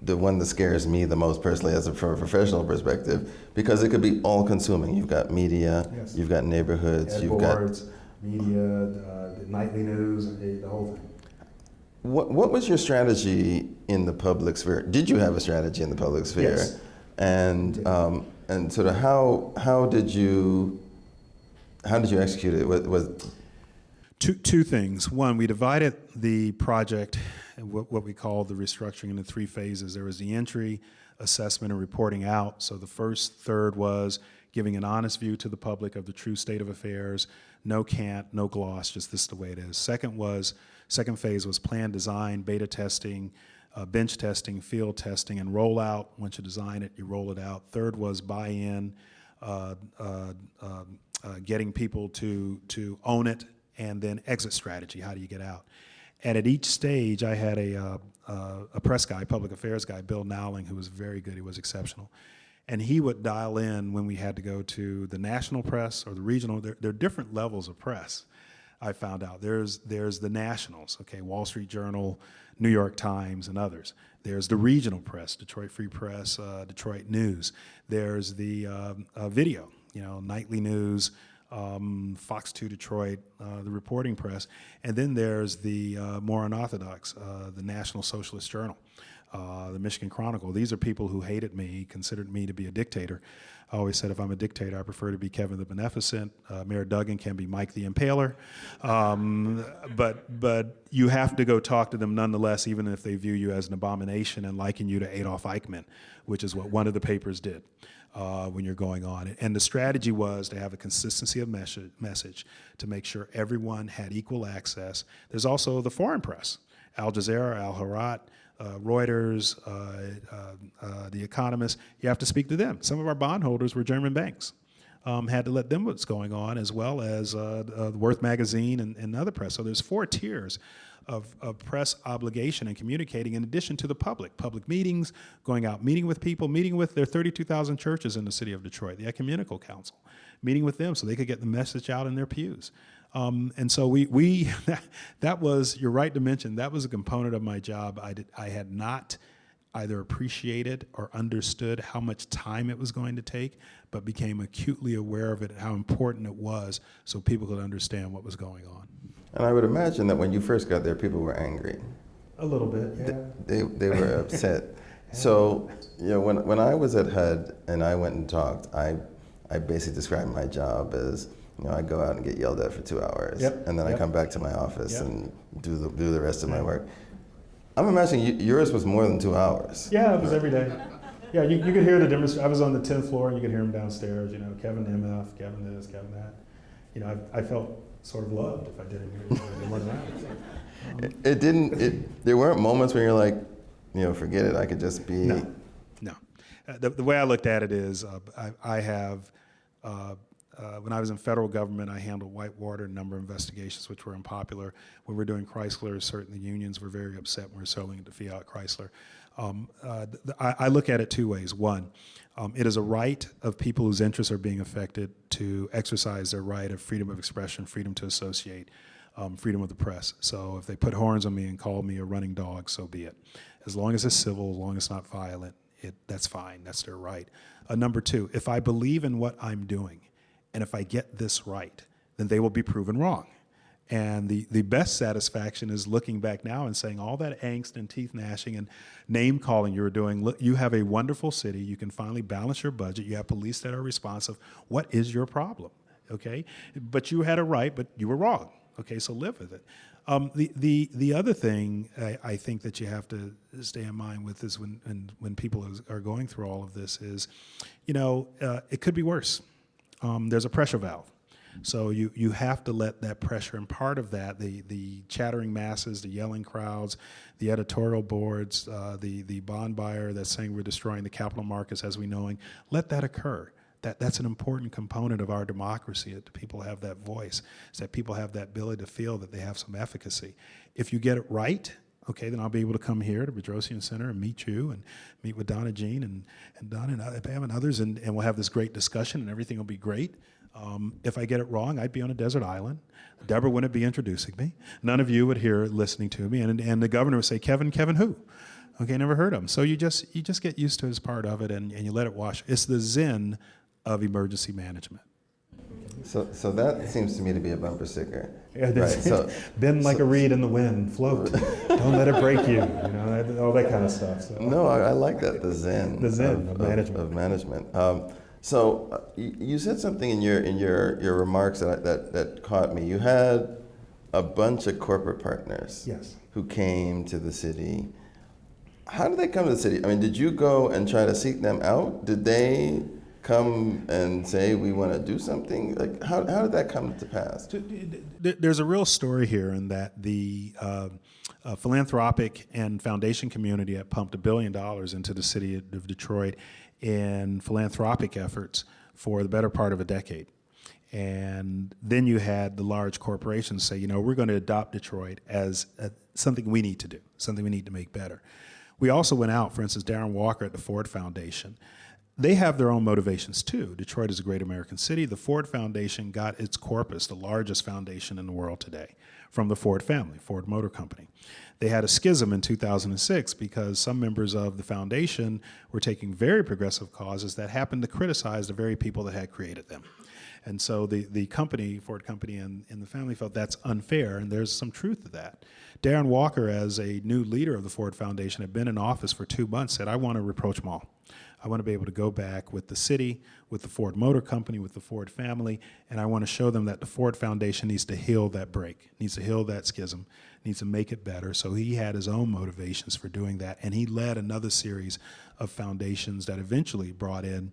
Speaker 2: the one that scares me the most personally from a professional perspective, because it could be all-consuming. You've got media,
Speaker 4: Yes.
Speaker 2: you've got neighborhoods, you've
Speaker 4: Boards, media, the nightly news, the whole thing.
Speaker 2: What was your strategy in the public sphere? Did you have a strategy in the public sphere?
Speaker 4: Yes.
Speaker 2: And sort of how did you execute it? Was
Speaker 4: Two things. One, we divided the project, what we call the restructuring, into 3 phases. There was the entry, assessment, and reporting out. So the first third was giving an honest view to the public of the true state of affairs. No cant, no gloss, just this is the way it is. Second phase was plan, design, beta testing, bench testing, field testing, and rollout. Once you design it, you roll it out. Third was buy-in, getting people to own it, and then exit strategy. How do you get out? And at each stage, I had a press guy, public affairs guy, Bill Nowling, who was very good. He was exceptional. And he would dial in when we had to go to the national press or the regional. There are different levels of press, I found out. There's the nationals, okay, Wall Street Journal, New York Times, and others. There's the regional press, Detroit Free Press, Detroit News. There's the video, nightly news, Fox 2 Detroit, the reporting press. And then there's the more unorthodox, the National Socialist Journal, the Michigan Chronicle. These are people who hated me, considered me to be a dictator. I always said if I'm a dictator, I prefer to be Kevin the Beneficent. Mayor Duggan can be Mike the Impaler. But you have to go talk to them nonetheless, even if they view you as an abomination and liken you to Adolf Eichmann, which is what one of the papers did when you're going on. And the strategy was to have a consistency of message to make sure everyone had equal access. There's also the foreign press, Al Jazeera, Al Harat, Reuters, The Economist. You have to speak to them. Some of our bondholders were German banks. Had to let them what's going on, as well as Worth Magazine and other press. So there's 4 tiers of press obligation and communicating in addition to the public meetings, going out, meeting with people, meeting with their 32,000 churches in the city of Detroit, the Ecumenical Council, meeting with them so they could get the message out in their pews. And so we that was, you're right to mention, that was a component of my job I had not either appreciated or understood how much time it was going to take, but became acutely aware of it and how important it was so people could understand what was going on.
Speaker 2: And I would imagine that when you first got there, people were angry.
Speaker 4: A little bit, yeah.
Speaker 2: They were upset. So, when I was at HUD and I went and talked, I basically described my job as, I go out and get yelled at for 2 hours,
Speaker 4: Yep,
Speaker 2: and then I
Speaker 4: yep.
Speaker 2: come back to my office
Speaker 4: Yep.
Speaker 2: and do the rest of my work. I'm imagining yours was more than 2 hours.
Speaker 4: Yeah, it was every day. Yeah, you could hear the demonstration. I was on the 10th floor, and you could hear them downstairs. Kevin MF, Kevin this, Kevin that. I felt sort of loved if I didn't hear they weren't around.
Speaker 2: There weren't moments where you're like, forget it. I could just be.
Speaker 4: No. The way I looked at it is, I have. When I was in federal government, I handled Whitewater, a number of investigations which were unpopular. When we were doing Chrysler, certainly unions were very upset when we were selling it to Fiat Chrysler. I look at it 2 ways. One, it is a right of people whose interests are being affected to exercise their right of freedom of expression, freedom to associate, freedom of the press. So if they put horns on me and call me a running dog, so be it. As long as it's civil, as long as it's not violent, that's fine. That's their right. Number 2, if I believe in what I'm doing, and if I get this right, then they will be proven wrong. And the best satisfaction is looking back now and saying all that angst and teeth gnashing and name calling you were doing, look, you have a wonderful city. You can finally balance your budget. You have police that are responsive. What is your problem? Okay? But you had a right, but you were wrong. Okay, so live with it. The other thing I think that you have to stay in mind with is when people are going through all of this is, it could be worse. There's a pressure valve. So you have to let that pressure, and part of that, the chattering masses, the yelling crowds, the editorial boards, the bond buyer that's saying we're destroying the capital markets as we knowing, let that occur. That's an important component of our democracy, that people have that voice, is that people have that ability to feel that they have some efficacy. If you get it right, okay, then I'll be able to come here to Bedrosian Center and meet you and meet with Donna Jean and Don and Pam and others, and we'll have this great discussion and everything will be great. If I get it wrong, I'd be on a desert island. Deborah wouldn't be introducing me. None of you would hear listening to me, and the governor would say, Kevin who? Okay, never heard of him. So you just get used to it as part of it, and you let it wash. It's the zen of emergency management.
Speaker 2: So that seems to me to be a bumper sticker.
Speaker 3: Yeah,
Speaker 2: Right,
Speaker 3: that's bend like a reed in the wind, float. Don't let it break you. All that kind of stuff. So.
Speaker 2: No, I like that, the zen.
Speaker 3: The zen of management.
Speaker 2: Of management. So you said something in your remarks that caught me. You had a bunch of corporate partners.
Speaker 3: Yes.
Speaker 2: Who came to the city. How did they come to the city? I mean, did you go and try to seek them out? Did they come and say, we want to do something? Like, how did that come to pass?
Speaker 4: There's a real story here in that the philanthropic and foundation community had pumped $1 billion into the city of Detroit in philanthropic efforts for the better part of a decade. And then you had the large corporations say, we're going to adopt Detroit as something we need to do, something we need to make better. We also went out, for instance, Darren Walker at the Ford Foundation. They have their own motivations too. Detroit is a great American city. The Ford Foundation got its corpus, the largest foundation in the world today, from the Ford family, Ford Motor Company. They had a schism in 2006 because some members of the foundation were taking very progressive causes that happened to criticize the very people that had created them. And so the company, Ford Company, and the family felt that's unfair, and there's some truth to that. Darren Walker, as a new leader of the Ford Foundation, had been in office for 2 months, said, I want to approach them all. I want to be able to go back with the city, with the Ford Motor Company, with the Ford family, and I want to show them that the Ford Foundation needs to heal that break, needs to heal that schism, needs to make it better. So he had his own motivations for doing that, and he led another series of foundations that eventually brought in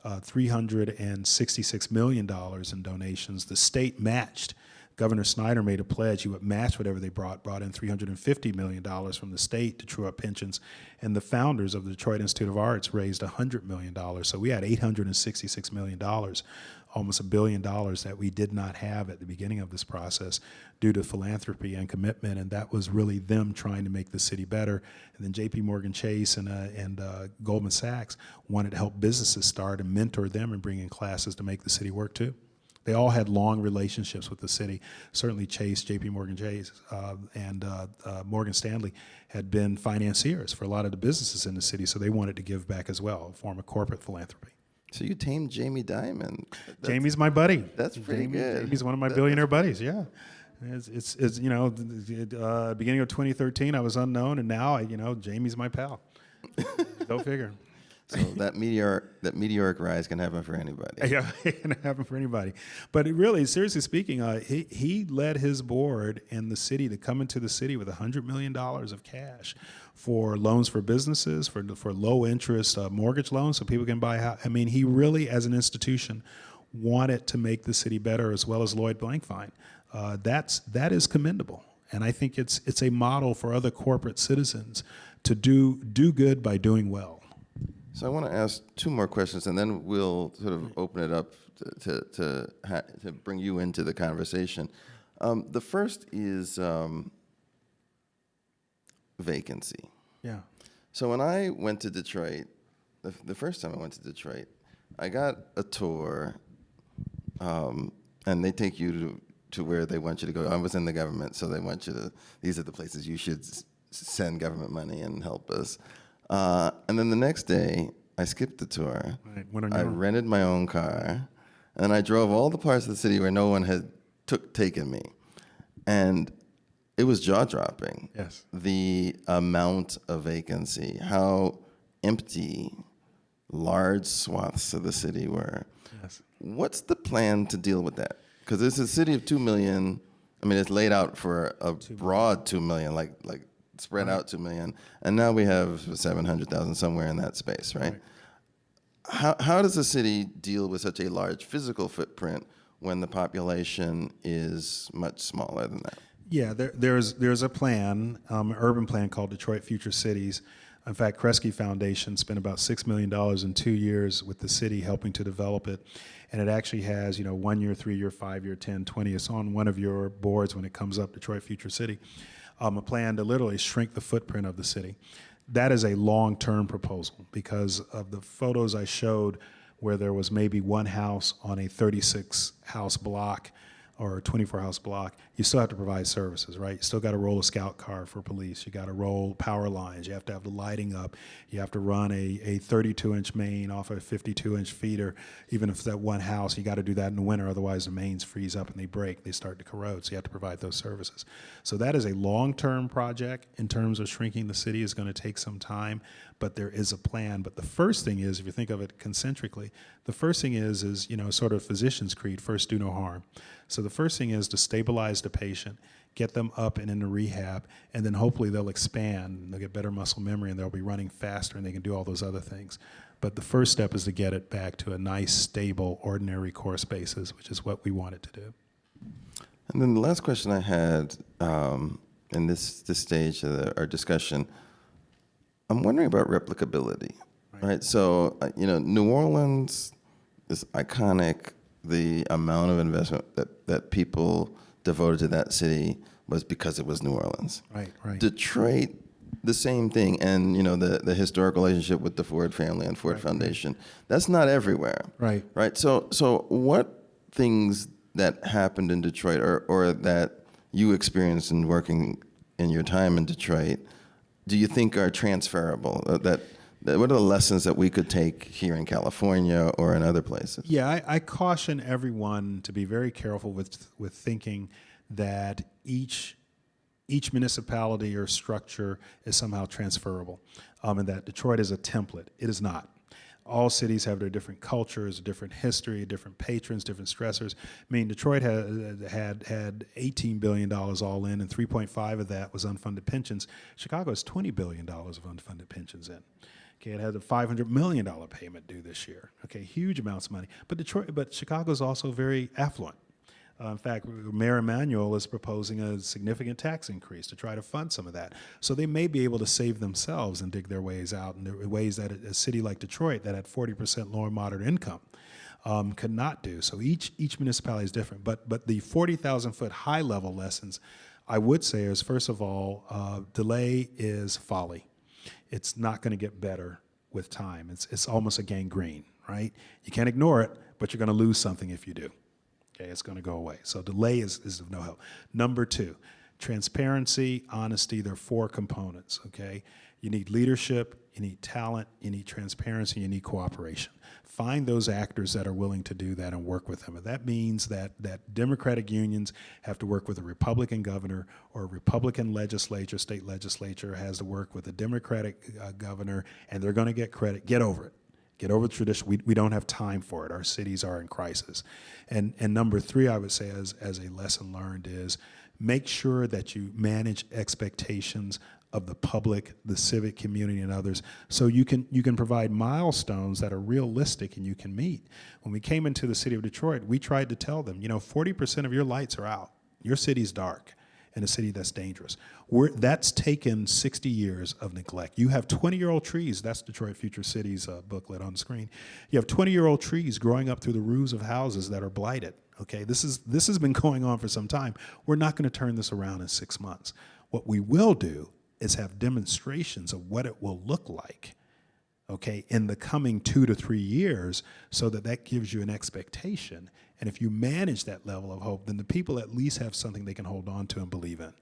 Speaker 4: $366 million in donations. The state matched Governor Snyder made a pledge he would match whatever they brought in $350 million from the state to true up pensions. And the founders of the Detroit Institute of Arts raised $100 million. So we had $866 million, almost $1 billion that we did not have at the beginning of this process due to philanthropy and commitment. And that was really them trying to make the city better. And then J.P. Morgan Chase and Goldman Sachs wanted to help businesses start and mentor them and bring in classes to make the city work too. They all had long relationships with the city. Certainly Chase, J.P. Morgan Chase, and Morgan Stanley had been financiers for a lot of the businesses in the city, so they wanted to give back as well, a form of corporate philanthropy.
Speaker 2: So you tamed Jamie Dimon.
Speaker 4: Jamie's my buddy.
Speaker 2: That's pretty good.
Speaker 4: Jamie's one of my billionaire buddies, yeah. It's you know, beginning of 2013, I was unknown, and now, Jamie's my pal. Go figure.
Speaker 2: So that meteoric rise can happen for anybody.
Speaker 4: Yeah, it can happen for anybody. But it really, seriously speaking, he led his board and the city to come into the city with $100 million of cash for loans for businesses, for low interest mortgage loans so people can buy a house. I mean, he really, as an institution, wanted to make the city better, as well as Lloyd Blankfein. That is commendable. And I think it's a model for other corporate citizens to do good by doing well.
Speaker 2: So I want to ask two more questions, and then we'll sort of open it up to bring you into the conversation. The first is vacancy.
Speaker 4: Yeah.
Speaker 2: So when I went to Detroit, the first time I went to Detroit, I got a tour, and they take you to where they want you to go. I was in the government, so they want you to, these are the places you should send government money and help us. And then the next day, I skipped the tour.
Speaker 4: Right.
Speaker 2: I rented my own car, and I drove all the parts of the city where no one had taken me. And it was jaw-dropping.
Speaker 4: Yes.
Speaker 2: The amount of vacancy, how empty large swaths of the city were.
Speaker 4: Yes.
Speaker 2: What's the plan to deal with that? Because it's a city of 2 million. I mean, it's laid out for a broad 2 million, like spread out 2 million, and now we have 700,000 somewhere in that space, right? How does a city deal with such a large physical footprint when the population is much smaller than that?
Speaker 4: Yeah, there's a plan, an urban plan called Detroit Future Cities. In fact, Kresge Foundation spent about $6 million in 2 years with the city helping to develop it. And it actually has, 1 year, 3 year, 5 year, 10, 20. It's on one of your boards when it comes up, Detroit Future City. A plan to literally shrink the footprint of the city. That is a long-term proposal because of the photos I showed where there was maybe one house on a 36-house block or a 24-house block. You still have to provide services, right? You still got to roll a scout car for police. You got to roll power lines. You have to have the lighting up. You have to run a 32-inch main off a 52-inch feeder. Even if it's that one house, you got to do that in the winter. Otherwise, the mains freeze up and they break. They start to corrode. So you have to provide those services. So that is a long-term project in terms of shrinking the city. It's going to take some time, but there is a plan. But the first thing is, if you think of it concentrically, the first thing is sort of physician's creed, first do no harm. So the first thing is to stabilize the patient, get them up and into rehab, and then hopefully they'll expand, and they'll get better muscle memory, and they'll be running faster, and they can do all those other things. But the first step is to get it back to a nice, stable, ordinary course basis, which is what we want it to do.
Speaker 2: And then the last question I had in this stage of our discussion, I'm wondering about replicability, right? So, New Orleans is iconic. The amount of investment that people devoted to that city was because it was New Orleans.
Speaker 4: Right.
Speaker 2: Detroit, the same thing. And, the historical relationship with the Ford family and Ford Foundation, that's not everywhere. Right. So what things that happened in Detroit or that you experienced in working in your time in Detroit do you think are transferable? What are the lessons that we could take here in California or in other places?
Speaker 4: Yeah, I caution everyone to be very careful with thinking that each municipality or structure is somehow transferable, and that Detroit is a template. It is not. All cities have their different cultures, different history, different patrons, different stressors. I mean, Detroit had $18 billion all in, and 3.5 of that was unfunded pensions. Chicago has $20 billion of unfunded pensions in. Okay, it has a $500 million payment due this year. Okay, huge amounts of money. But Chicago is also very affluent. In fact, Mayor Emanuel is proposing a significant tax increase to try to fund some of that. So they may be able to save themselves and dig their ways out in the ways that a city like Detroit that had 40% low and moderate income could not do. So each municipality is different. But the 40,000-foot high-level lessons, I would say, is first of all, delay is folly. It's not going to get better with time. It's almost a gangrene, right? You can't ignore it, but you're going to lose something if you do. Okay, it's going to go away. So delay is of no help. Number two, transparency, honesty, there are four components, okay? You need leadership, you need talent, you need transparency, you need cooperation. Find those actors that are willing to do that and work with them. And that means that Democratic unions have to work with a Republican governor, or a Republican legislature, state legislature has to work with a Democratic governor, and they're going to get credit. Get over it. Get over the tradition. We don't have time for it. Our cities are in crisis. And number three, I would say as a lesson learned is make sure that you manage expectations of the public, the civic community, and others, so you can provide milestones that are realistic and you can meet. When we came into the city of Detroit, we tried to tell them, 40% of your lights are out. Your city's dark in a city that's dangerous. That's taken 60 years of neglect. You have 20-year-old trees. That's Detroit Future Cities booklet on the screen. You have 20-year-old trees growing up through the roofs of houses that are blighted. Okay, this has been going on for some time. We're not going to turn this around in 6 months. What we will do is have demonstrations of what it will look like, okay, in the coming 2 to 3 years, so that gives you an expectation. And if you manage that level of hope, then the people at least have something they can hold on to and believe in.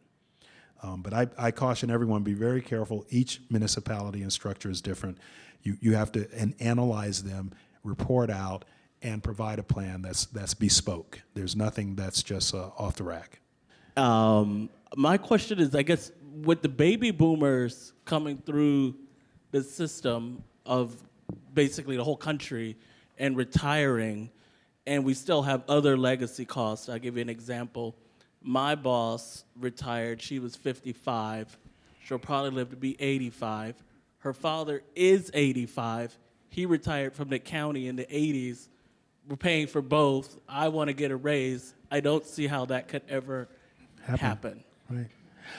Speaker 4: But I caution everyone, be very careful. Each municipality and structure is different. You have to analyze them, report out, and provide a plan that's bespoke. There's nothing that's just off the rack.
Speaker 5: My question is, I guess, with the baby boomers coming through the system of basically the whole country and retiring, and we still have other legacy costs. I'll give you an example. My boss retired. She was 55. She'll probably live to be 85. Her father is 85. He retired from the county in the 80s. We're paying for both. I want to get a raise. I don't see how that could ever happen.
Speaker 4: Right.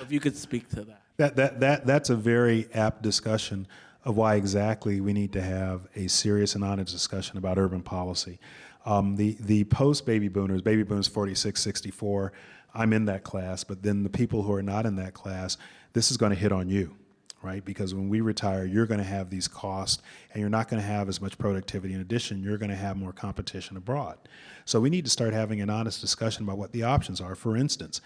Speaker 5: If you could speak to that.
Speaker 4: That's a very apt discussion of why exactly we need to have a serious and honest discussion about urban policy. The post-baby boomers 46, 64, I'm in that class, but then the people who are not in that class, this is going to hit on you, right? Because when we retire, you're going to have these costs, and you're not going to have as much productivity. In addition, you're going to have more competition abroad. So we need to start having an honest discussion about what the options are. For instance,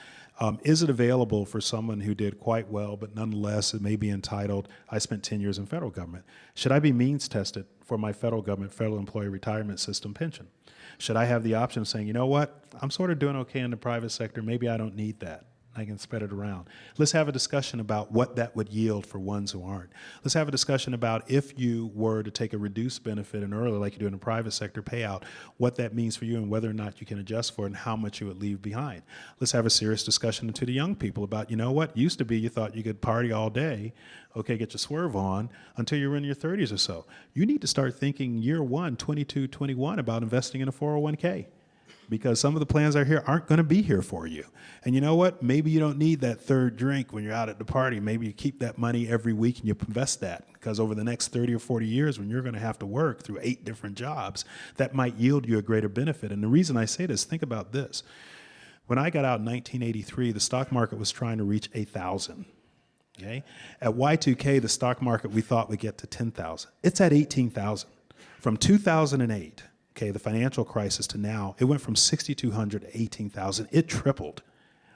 Speaker 4: is it available for someone who did quite well, but nonetheless it may be entitled, I spent 10 years in federal government. Should I be means tested for my federal government, federal employee retirement system pension? Should I have the option of saying, you know what, I'm sort of doing okay in the private sector, maybe I don't need that. I can spread it around. Let's have a discussion about what that would yield for ones who aren't. Let's have a discussion about if you were to take a reduced benefit and early, like you do in a private sector payout, what that means for you and whether or not you can adjust for it and how much you would leave behind. Let's have a serious discussion to the young people about, you know what, used to be you thought you could party all day, okay, get your swerve on until you're in your 30s or so. You need to start thinking year one, 22, 21 about investing in a 401k. Because some of the plans that are here aren't going to be here for you. And you know what? Maybe you don't need that third drink when you're out at the party. Maybe you keep that money every week and you invest that. Because over the next 30 or 40 years, when you're going to have to work through 8 different jobs, that might yield you a greater benefit. And the reason I say this, think about this. When I got out in 1983, the stock market was trying to reach 8,000. Okay? At Y2K, the stock market we thought would get to 10,000. It's at 18,000. From 2008, okay, the financial crisis to now, it went from 6,200 to 18,000. It tripled.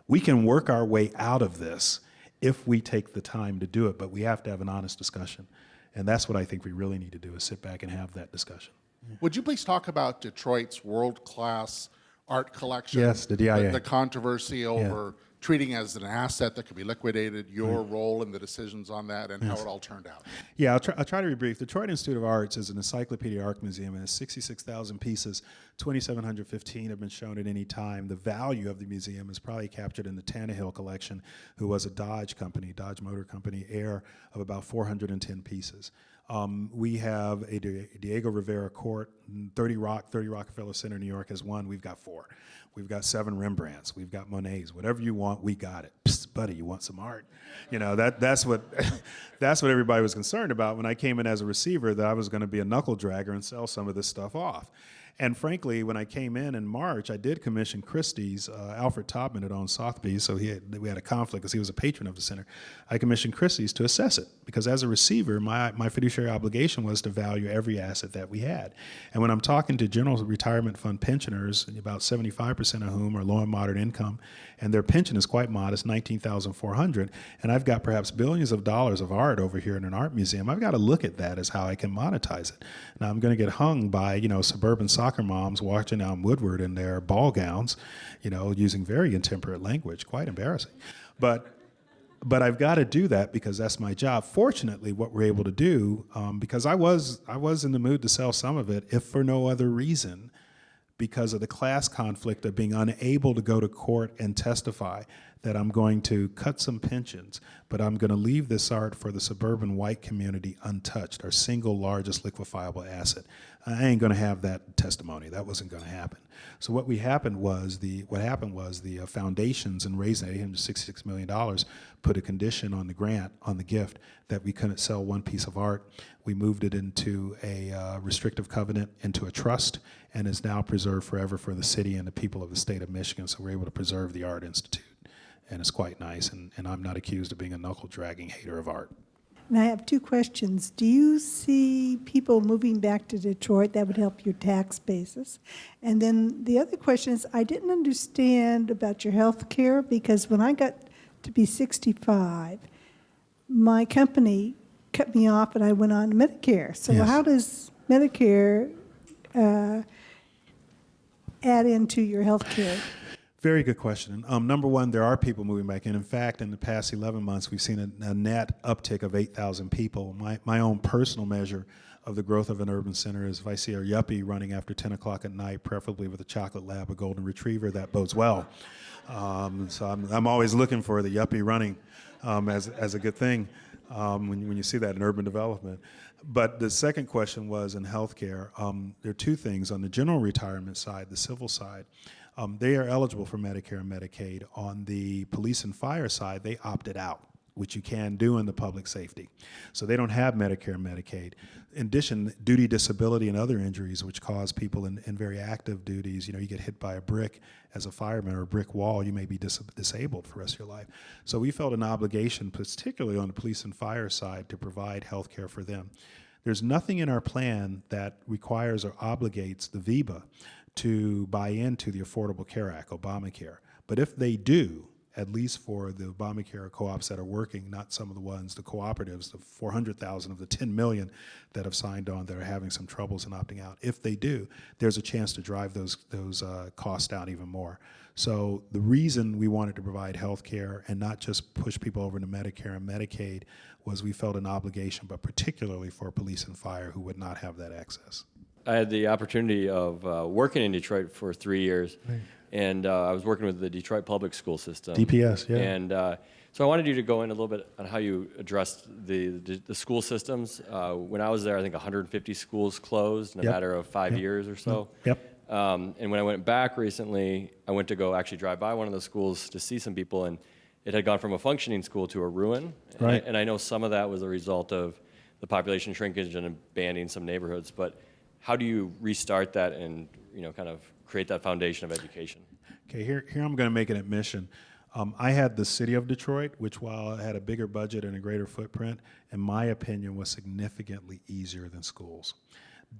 Speaker 4: We can work our way out of this if we take the time to do it, but we have to have an honest discussion. And that's what I think we really need to do, is sit back and have that discussion.
Speaker 6: Would you please talk about Detroit's world-class art collection?
Speaker 4: Yes, the DIA.
Speaker 6: The controversy over treating it as an asset that could be liquidated, your role in the decisions on that, and how it all turned out.
Speaker 4: Yeah, I'll try to be brief. The Detroit Institute of Arts is an encyclopedia art museum. It has 66,000 pieces. 2,715 have been shown at any time. The value of the museum is probably captured in the Tannehill collection, who was a Dodge Motor Company, heir of about 410 pieces. We have a Diego Rivera Court, 30 Rockefeller Center, New York has one. We've got 4. We've got 7 Rembrandts. We've got Monets. Whatever you want, we got it. Psst, buddy, you want some art? You know, that's what that's what everybody was concerned about when I came in as a receiver, that I was going to be a knuckle dragger and sell some of this stuff off. And frankly, when I came in March, I did commission Christie's. Alfred Topman had owned Sotheby's, so we had a conflict because he was a patron of the center. I commissioned Christie's to assess it because as a receiver, my fiduciary obligation was to value every asset that we had. And when I'm talking to general retirement fund pensioners, about 75% of whom are low and moderate income, and their pension is quite modest, $19,400, and I've got perhaps billions of dollars of art over here in an art museum, I've got to look at that as how I can monetize it. Now I'm going to get hung by, suburban soccer moms watching Alm Woodward in their ball gowns, using very intemperate language, quite embarrassing. But I've got to do that because that's my job. Fortunately, what we're able to do, because I was in the mood to sell some of it, if for no other reason, because of the class conflict of being unable to go to court and testify that I'm going to cut some pensions, but I'm going to leave this art for the suburban white community untouched, our single largest liquefiable asset. I ain't going to have that testimony. That wasn't going to happen. So what happened was the foundations, in raising $866 million, put a condition on the grant, on the gift, that we couldn't sell one piece of art. We moved it into a restrictive covenant, into a trust, and is now preserved forever for the city and the people of the state of Michigan. So we're able to preserve the Art Institute. And it's quite nice, and I'm not accused of being a knuckle-dragging hater of art.
Speaker 7: And I have 2 questions. Do you see people moving back to Detroit that would help your tax basis? And then the other question is, I didn't understand about your health care, because when I got to be 65, my company cut me off and I went on Medicare. So
Speaker 4: Yes.
Speaker 7: how does Medicare add into your health care?
Speaker 4: Very good question. Number one, there are people moving back in. In fact, in the past 11 months, we've seen a net uptick of 8,000 people. My own personal measure of the growth of an urban center is if I see a yuppie running after 10 o'clock at night, preferably with a chocolate lab, a golden retriever, that bodes well. So I'm always looking for the yuppie running as a good thing when you see that in urban development. But the second question was in healthcare. There are 2 things. On the general retirement side, the civil side, they are eligible for Medicare and Medicaid. On the police and fire side, they opted out, which you can do in the public safety. So they don't have Medicare and Medicaid. In addition, duty disability and other injuries, which cause people in very active duties, you get hit by a brick as a fireman or a brick wall, you may be disabled for the rest of your life. So we felt an obligation, particularly on the police and fire side, to provide health care for them. There's nothing in our plan that requires or obligates the VEBA to buy into the Affordable Care Act, Obamacare. But if they do, at least for the Obamacare co-ops that are working, not some of the ones, the cooperatives, the 400,000 of the 10 million that have signed on that are having some troubles in opting out, if they do, there's a chance to drive those costs down even more. So the reason we wanted to provide health care and not just push people over to Medicare and Medicaid was we felt an obligation, but particularly for police and fire who would not have that access.
Speaker 8: I had the opportunity of working in Detroit for 3 years, and I was working with the Detroit public school system.
Speaker 4: DPS, yeah.
Speaker 8: And so I wanted you to go in a little bit on how you addressed the school systems. When I was there, I think 150 schools closed in a
Speaker 4: Yep.
Speaker 8: matter of 5 years or so.
Speaker 4: Yep.
Speaker 8: And when I went back recently, I went to go actually drive by one of the schools to see some people, and it had gone from a functioning school to a ruin.
Speaker 4: Right.
Speaker 8: And I know some of that was a result of the population shrinkage and abandoning some neighborhoods, but how do you restart that and kind of create that foundation of education?
Speaker 4: Okay, here I'm going to make an admission. I had the city of Detroit, which while it had a bigger budget and a greater footprint, in my opinion, was significantly easier than schools.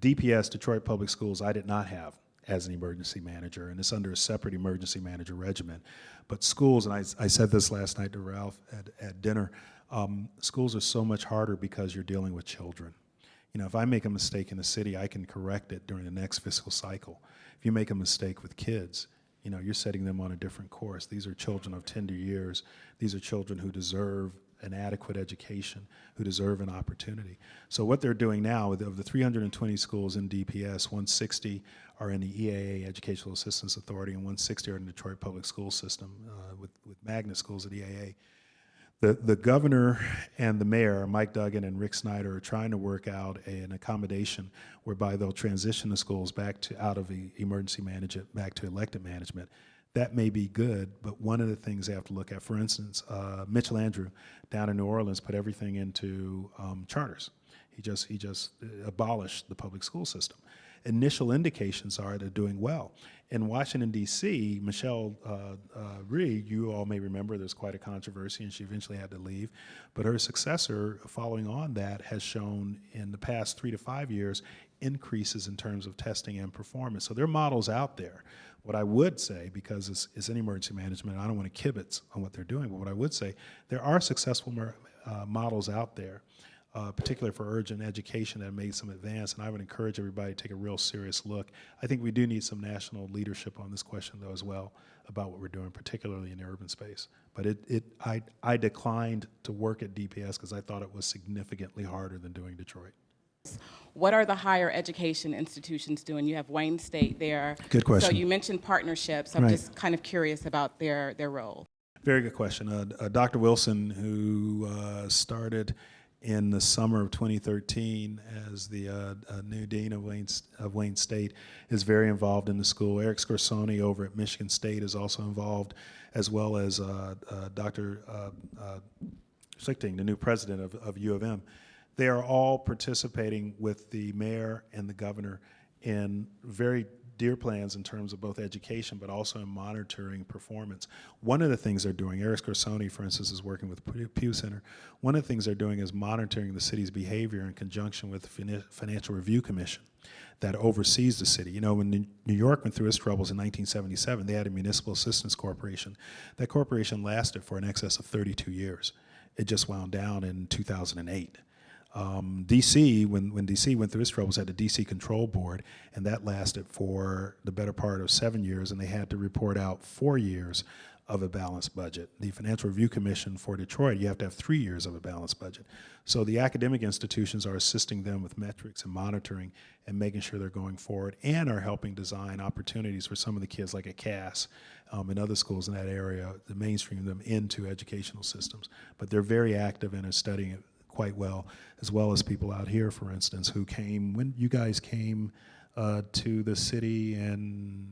Speaker 4: DPS, Detroit Public Schools, I did not have as an emergency manager, and it's under a separate emergency manager regimen. But schools, and I said this last night to Ralph at dinner, schools are so much harder because you're dealing with children. If I make a mistake in the city, I can correct it during the next fiscal cycle. If you make a mistake with kids, you're setting them on a different course. These are children of tender years. These are children who deserve an adequate education, who deserve an opportunity. So what they're doing now, of the 320 schools in DPS, 160 are in the EAA, Educational Assistance Authority, and 160 are in the Detroit Public School System with magnet schools at EAA. The governor and the mayor, Mike Duggan and Rick Snyder, are trying to work out an accommodation whereby they'll transition the schools back to out of emergency management back to elected management. That may be good, but one of the things they have to look at, for instance, Mitchell Andrew down in New Orleans put everything into charters. He just abolished the public school system. Initial indications are they're doing well. In Washington, D.C., Michelle Rhee, you all may remember there's quite a controversy, and she eventually had to leave. But her successor, following on that, has shown in the past 3 to 5 years increases in terms of testing and performance. So there are models out there. What I would say, because it's in emergency management, I don't want to kibitz on what they're doing, but what I would say, there are successful models out there, particularly for urgent education, that have made some advance, and I would encourage everybody to take a real serious look. I think we do need some national leadership on this question, though, as well, about what we're doing, particularly in the urban space. But I declined to work at DPS because I thought it was significantly harder than doing Detroit.
Speaker 9: What are the higher education institutions doing? You have Wayne State there.
Speaker 4: Good question.
Speaker 9: So you mentioned partnerships. I'm
Speaker 4: Right.
Speaker 9: just kind of curious about their role.
Speaker 4: Very good question. Dr. Wilson, who started in the summer of 2013 as the new dean of Wayne State, is very involved in the school. Eric Scorsoni over at Michigan State is also involved, as well as Dr. Schlichting, the new president of U of M. They are all participating with the mayor and the governor in very dear plans in terms of both education, but also in monitoring performance. One of the things they're doing, Eric Scorsoni, for instance, is working with Pew Center. One of the things they're doing is monitoring the city's behavior in conjunction with the Financial Review Commission that oversees the city. You know, when New York went through its troubles in 1977, they had a municipal assistance corporation. That corporation lasted for in excess of 32 years. It just wound down in 2008. DC, when DC went through its troubles, had the DC Control Board, and that lasted for the better part of 7 years, and they had to report out 4 years of a balanced budget. The Financial Review Commission for Detroit, you have to have 3 years of a balanced budget. So the academic institutions are assisting them with metrics and monitoring and making sure they're going forward, and are helping design opportunities for some of the kids, like at Cass and other schools in that area, to mainstream them into educational systems. But they're very active and are studying it quite well as people out here, for instance, who came, when you guys came to the city in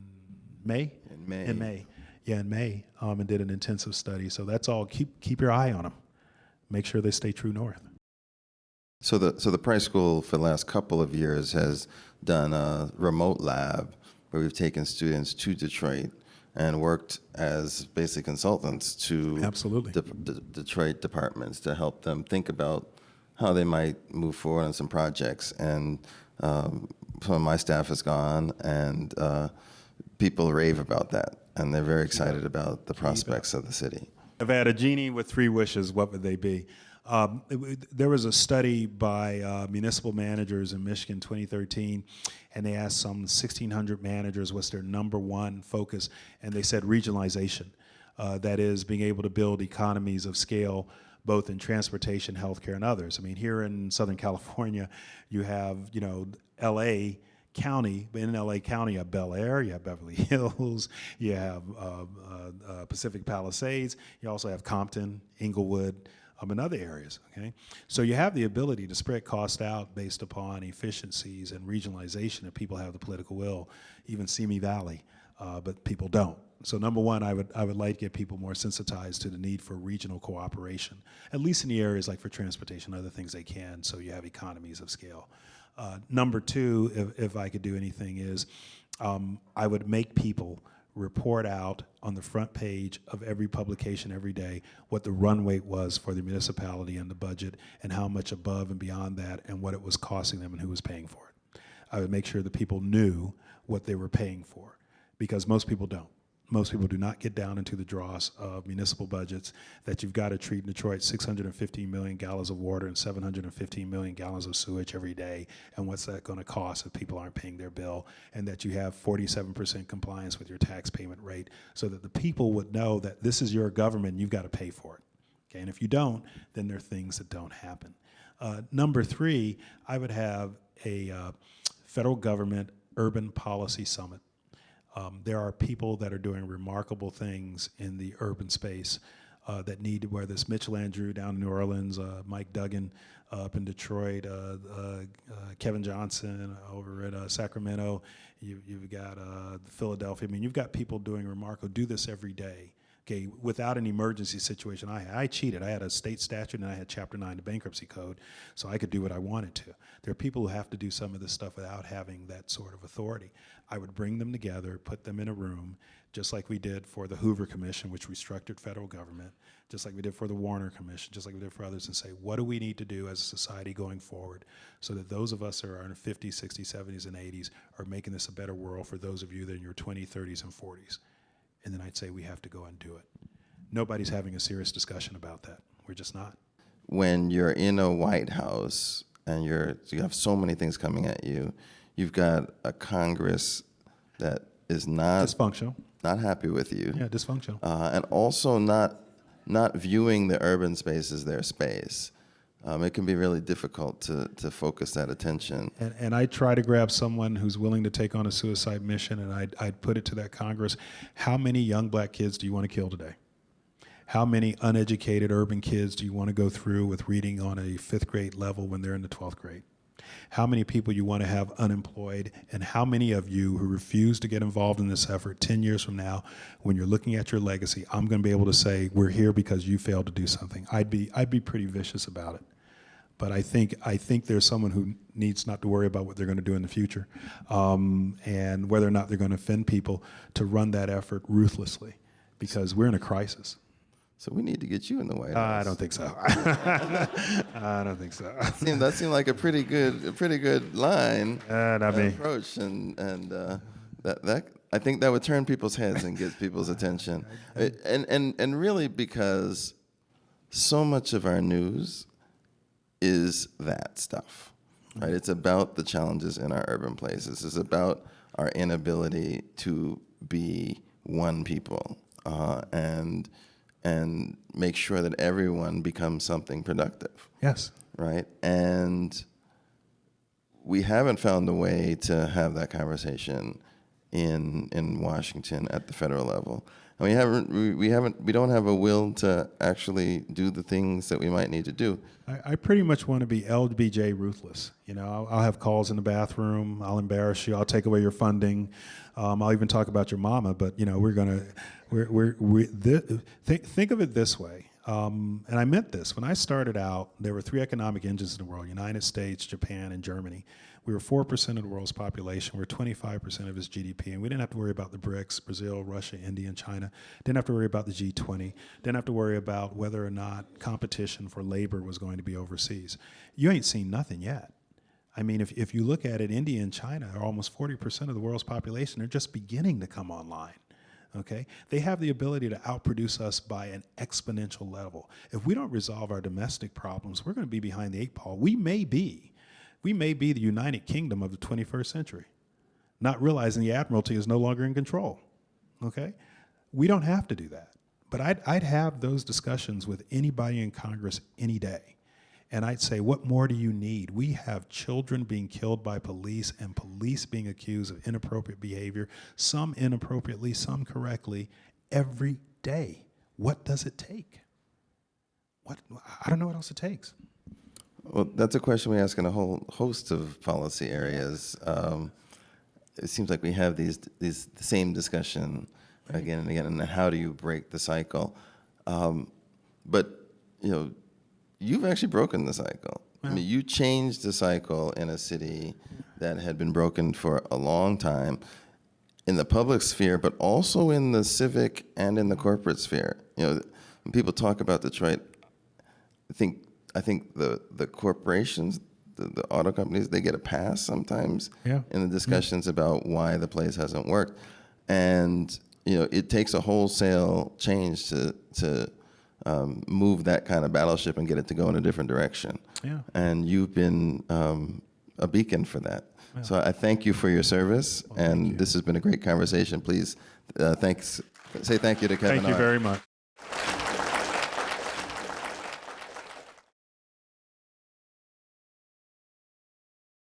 Speaker 4: May?
Speaker 2: In May.
Speaker 4: In May. Yeah, in May, and did an intensive study. So that's all, keep your eye on them. Make sure they stay true north.
Speaker 2: So the Price School for the last couple of years has done a remote lab where we've taken students to Detroit and worked as basic consultants to
Speaker 4: Absolutely.
Speaker 2: Detroit departments to help them think about how they might move forward on some projects. And some of my staff has gone, and people rave about that, and they're very excited about the prospects of the city.
Speaker 4: If I had a genie with 3 wishes, what would they be? There was a study by municipal managers in Michigan, 2013, and they asked some 1,600 managers what's their number one focus, and they said regionalization. That is, being able to build economies of scale, both in transportation, healthcare, and others. I mean, here in Southern California, you have, you know, L.A. County, but in LA County, you have Bel Air, you have Beverly Hills, you have Pacific Palisades, you also have Compton, Inglewood, and other areas, okay? So you have the ability to spread cost out based upon efficiencies and regionalization if people have the political will, even Simi Valley, but people don't. So number one, I would like to get people more sensitized to the need for regional cooperation, at least in the areas like for transportation, other things they can, so you have economies of scale. Number two, if I could do anything, is I would make people report out on the front page of every publication every day what the run rate was for the municipality and the budget, and how much above and beyond that, and what it was costing them and who was paying for it. I would make sure that people knew what they were paying for, because most people don't. Most people do not get down into the dross of municipal budgets, that you've got to treat Detroit 615 million gallons of water and 715 million gallons of sewage every day, and what's that going to cost if people aren't paying their bill, and that you have 47% compliance with your tax payment rate, so that the people would know that this is your government and you've got to pay for it. Okay? And if you don't, then there are things that don't happen. Number three, I would have a federal government urban policy summit. There are people that are doing remarkable things in the urban space. that need, whether it's Mitchell Andrew down in New Orleans, Mike Duggan up in Detroit, Kevin Johnson over at Sacramento. You've got Philadelphia. I mean, you've got people doing remarkable, do this every day. Okay, without an emergency situation, I cheated. I had a state statute and I had Chapter 9 of the Bankruptcy Code, so I could do what I wanted to. There are people who have to do some of this stuff without having that sort of authority. I would bring them together, put them in a room, just like we did for the Hoover Commission, which restructured federal government, just like we did for the Warner Commission, just like we did for others, and say, what do we need to do as a society going forward so that those of us that are in our 50s, 60s, 70s, and 80s are making this a better world for those of you that are in your 20s, 30s, and 40s. And then I'd say we have to go and do it. Nobody's having a serious discussion about that. We're just not.
Speaker 2: When you're in a White House and you have so many things coming at you, you've got a Congress that is
Speaker 4: Dysfunctional.
Speaker 2: not happy with you.
Speaker 4: Yeah, dysfunctional.
Speaker 2: And also not viewing the urban space as their space. It can be really difficult to focus that attention.
Speaker 4: And I try to grab someone who's willing to take on a suicide mission, and I'd put it to that Congress, how many young black kids do you want to kill today? How many uneducated urban kids do you want to go through with reading on a 5th grade level when they're in the 12th grade? How many people you want to have unemployed, and how many of you who refuse to get involved in this effort 10 years from now, when you're looking at your legacy, I'm going to be able to say, we're here because you failed to do something. I'd be pretty vicious about it. But I think there's someone who needs not to worry about what they're going to do in the future, and whether or not they're going to offend people, to run that effort ruthlessly, because we're in a crisis.
Speaker 2: So we need to get you in the White House.
Speaker 4: I don't think so. I don't think so.
Speaker 2: That seemed like a pretty good line
Speaker 4: Not me.
Speaker 2: approach, and that I think that would turn people's heads and get people's attention, and really because so much of our news is that stuff, right? It's about the challenges in our urban places. It's about our inability to be one people, and make sure that everyone becomes something productive.
Speaker 4: Yes.
Speaker 2: Right? And we haven't found a way to have that conversation in Washington at the federal level. And we don't have a will to actually do the things that we might need to do.
Speaker 4: I pretty much want to be LBJ ruthless. You know, I'll have calls in the bathroom. I'll embarrass you. I'll take away your funding. I'll even talk about your mama. But you know, think of it this way. And I meant this when I started out. There were 3 economic engines in the world: United States, Japan, and Germany. We were 4% of the world's population. We were 25% of its GDP, and we didn't have to worry about the BRICS: Brazil, Russia, India, and China. Didn't have to worry about the G20. Didn't have to worry about whether or not competition for labor was going to be overseas. You ain't seen nothing yet. I mean, if you look at it, India and China are almost 40% of the world's population. They're just beginning to come online. Okay? They have the ability to outproduce us by an exponential level. If we don't resolve our domestic problems, we're going to be behind the 8 ball. We may be the United Kingdom of the 21st century, not realizing the Admiralty is no longer in control. Okay? We don't have to do that. But I'd have those discussions with anybody in Congress any day. And I'd say, what more do you need? We have children being killed by police, and police being accused of inappropriate behavior, some inappropriately, some correctly, every day. What does it take? I don't know what else it takes.
Speaker 2: Well, that's a question we ask in a whole host of policy areas. It seems like we have the same discussion again and again, and how do you break the cycle? But you know, you've actually broken the cycle. I mean, you changed the cycle in a city that had been broken for a long time, in the public sphere, but also in the civic and in the corporate sphere. You know, when people talk about Detroit, I think the corporations, the auto companies, they get a pass sometimes in the discussions about why the place hasn't worked. And you know, it takes a wholesale change to move that kind of battleship and get it to go in a different direction.
Speaker 4: Yeah.
Speaker 2: And you've been a beacon for that. Yeah. So I thank you for your service, and this has been a great conversation. Please say thank you to Kevin.
Speaker 4: Thank you very much.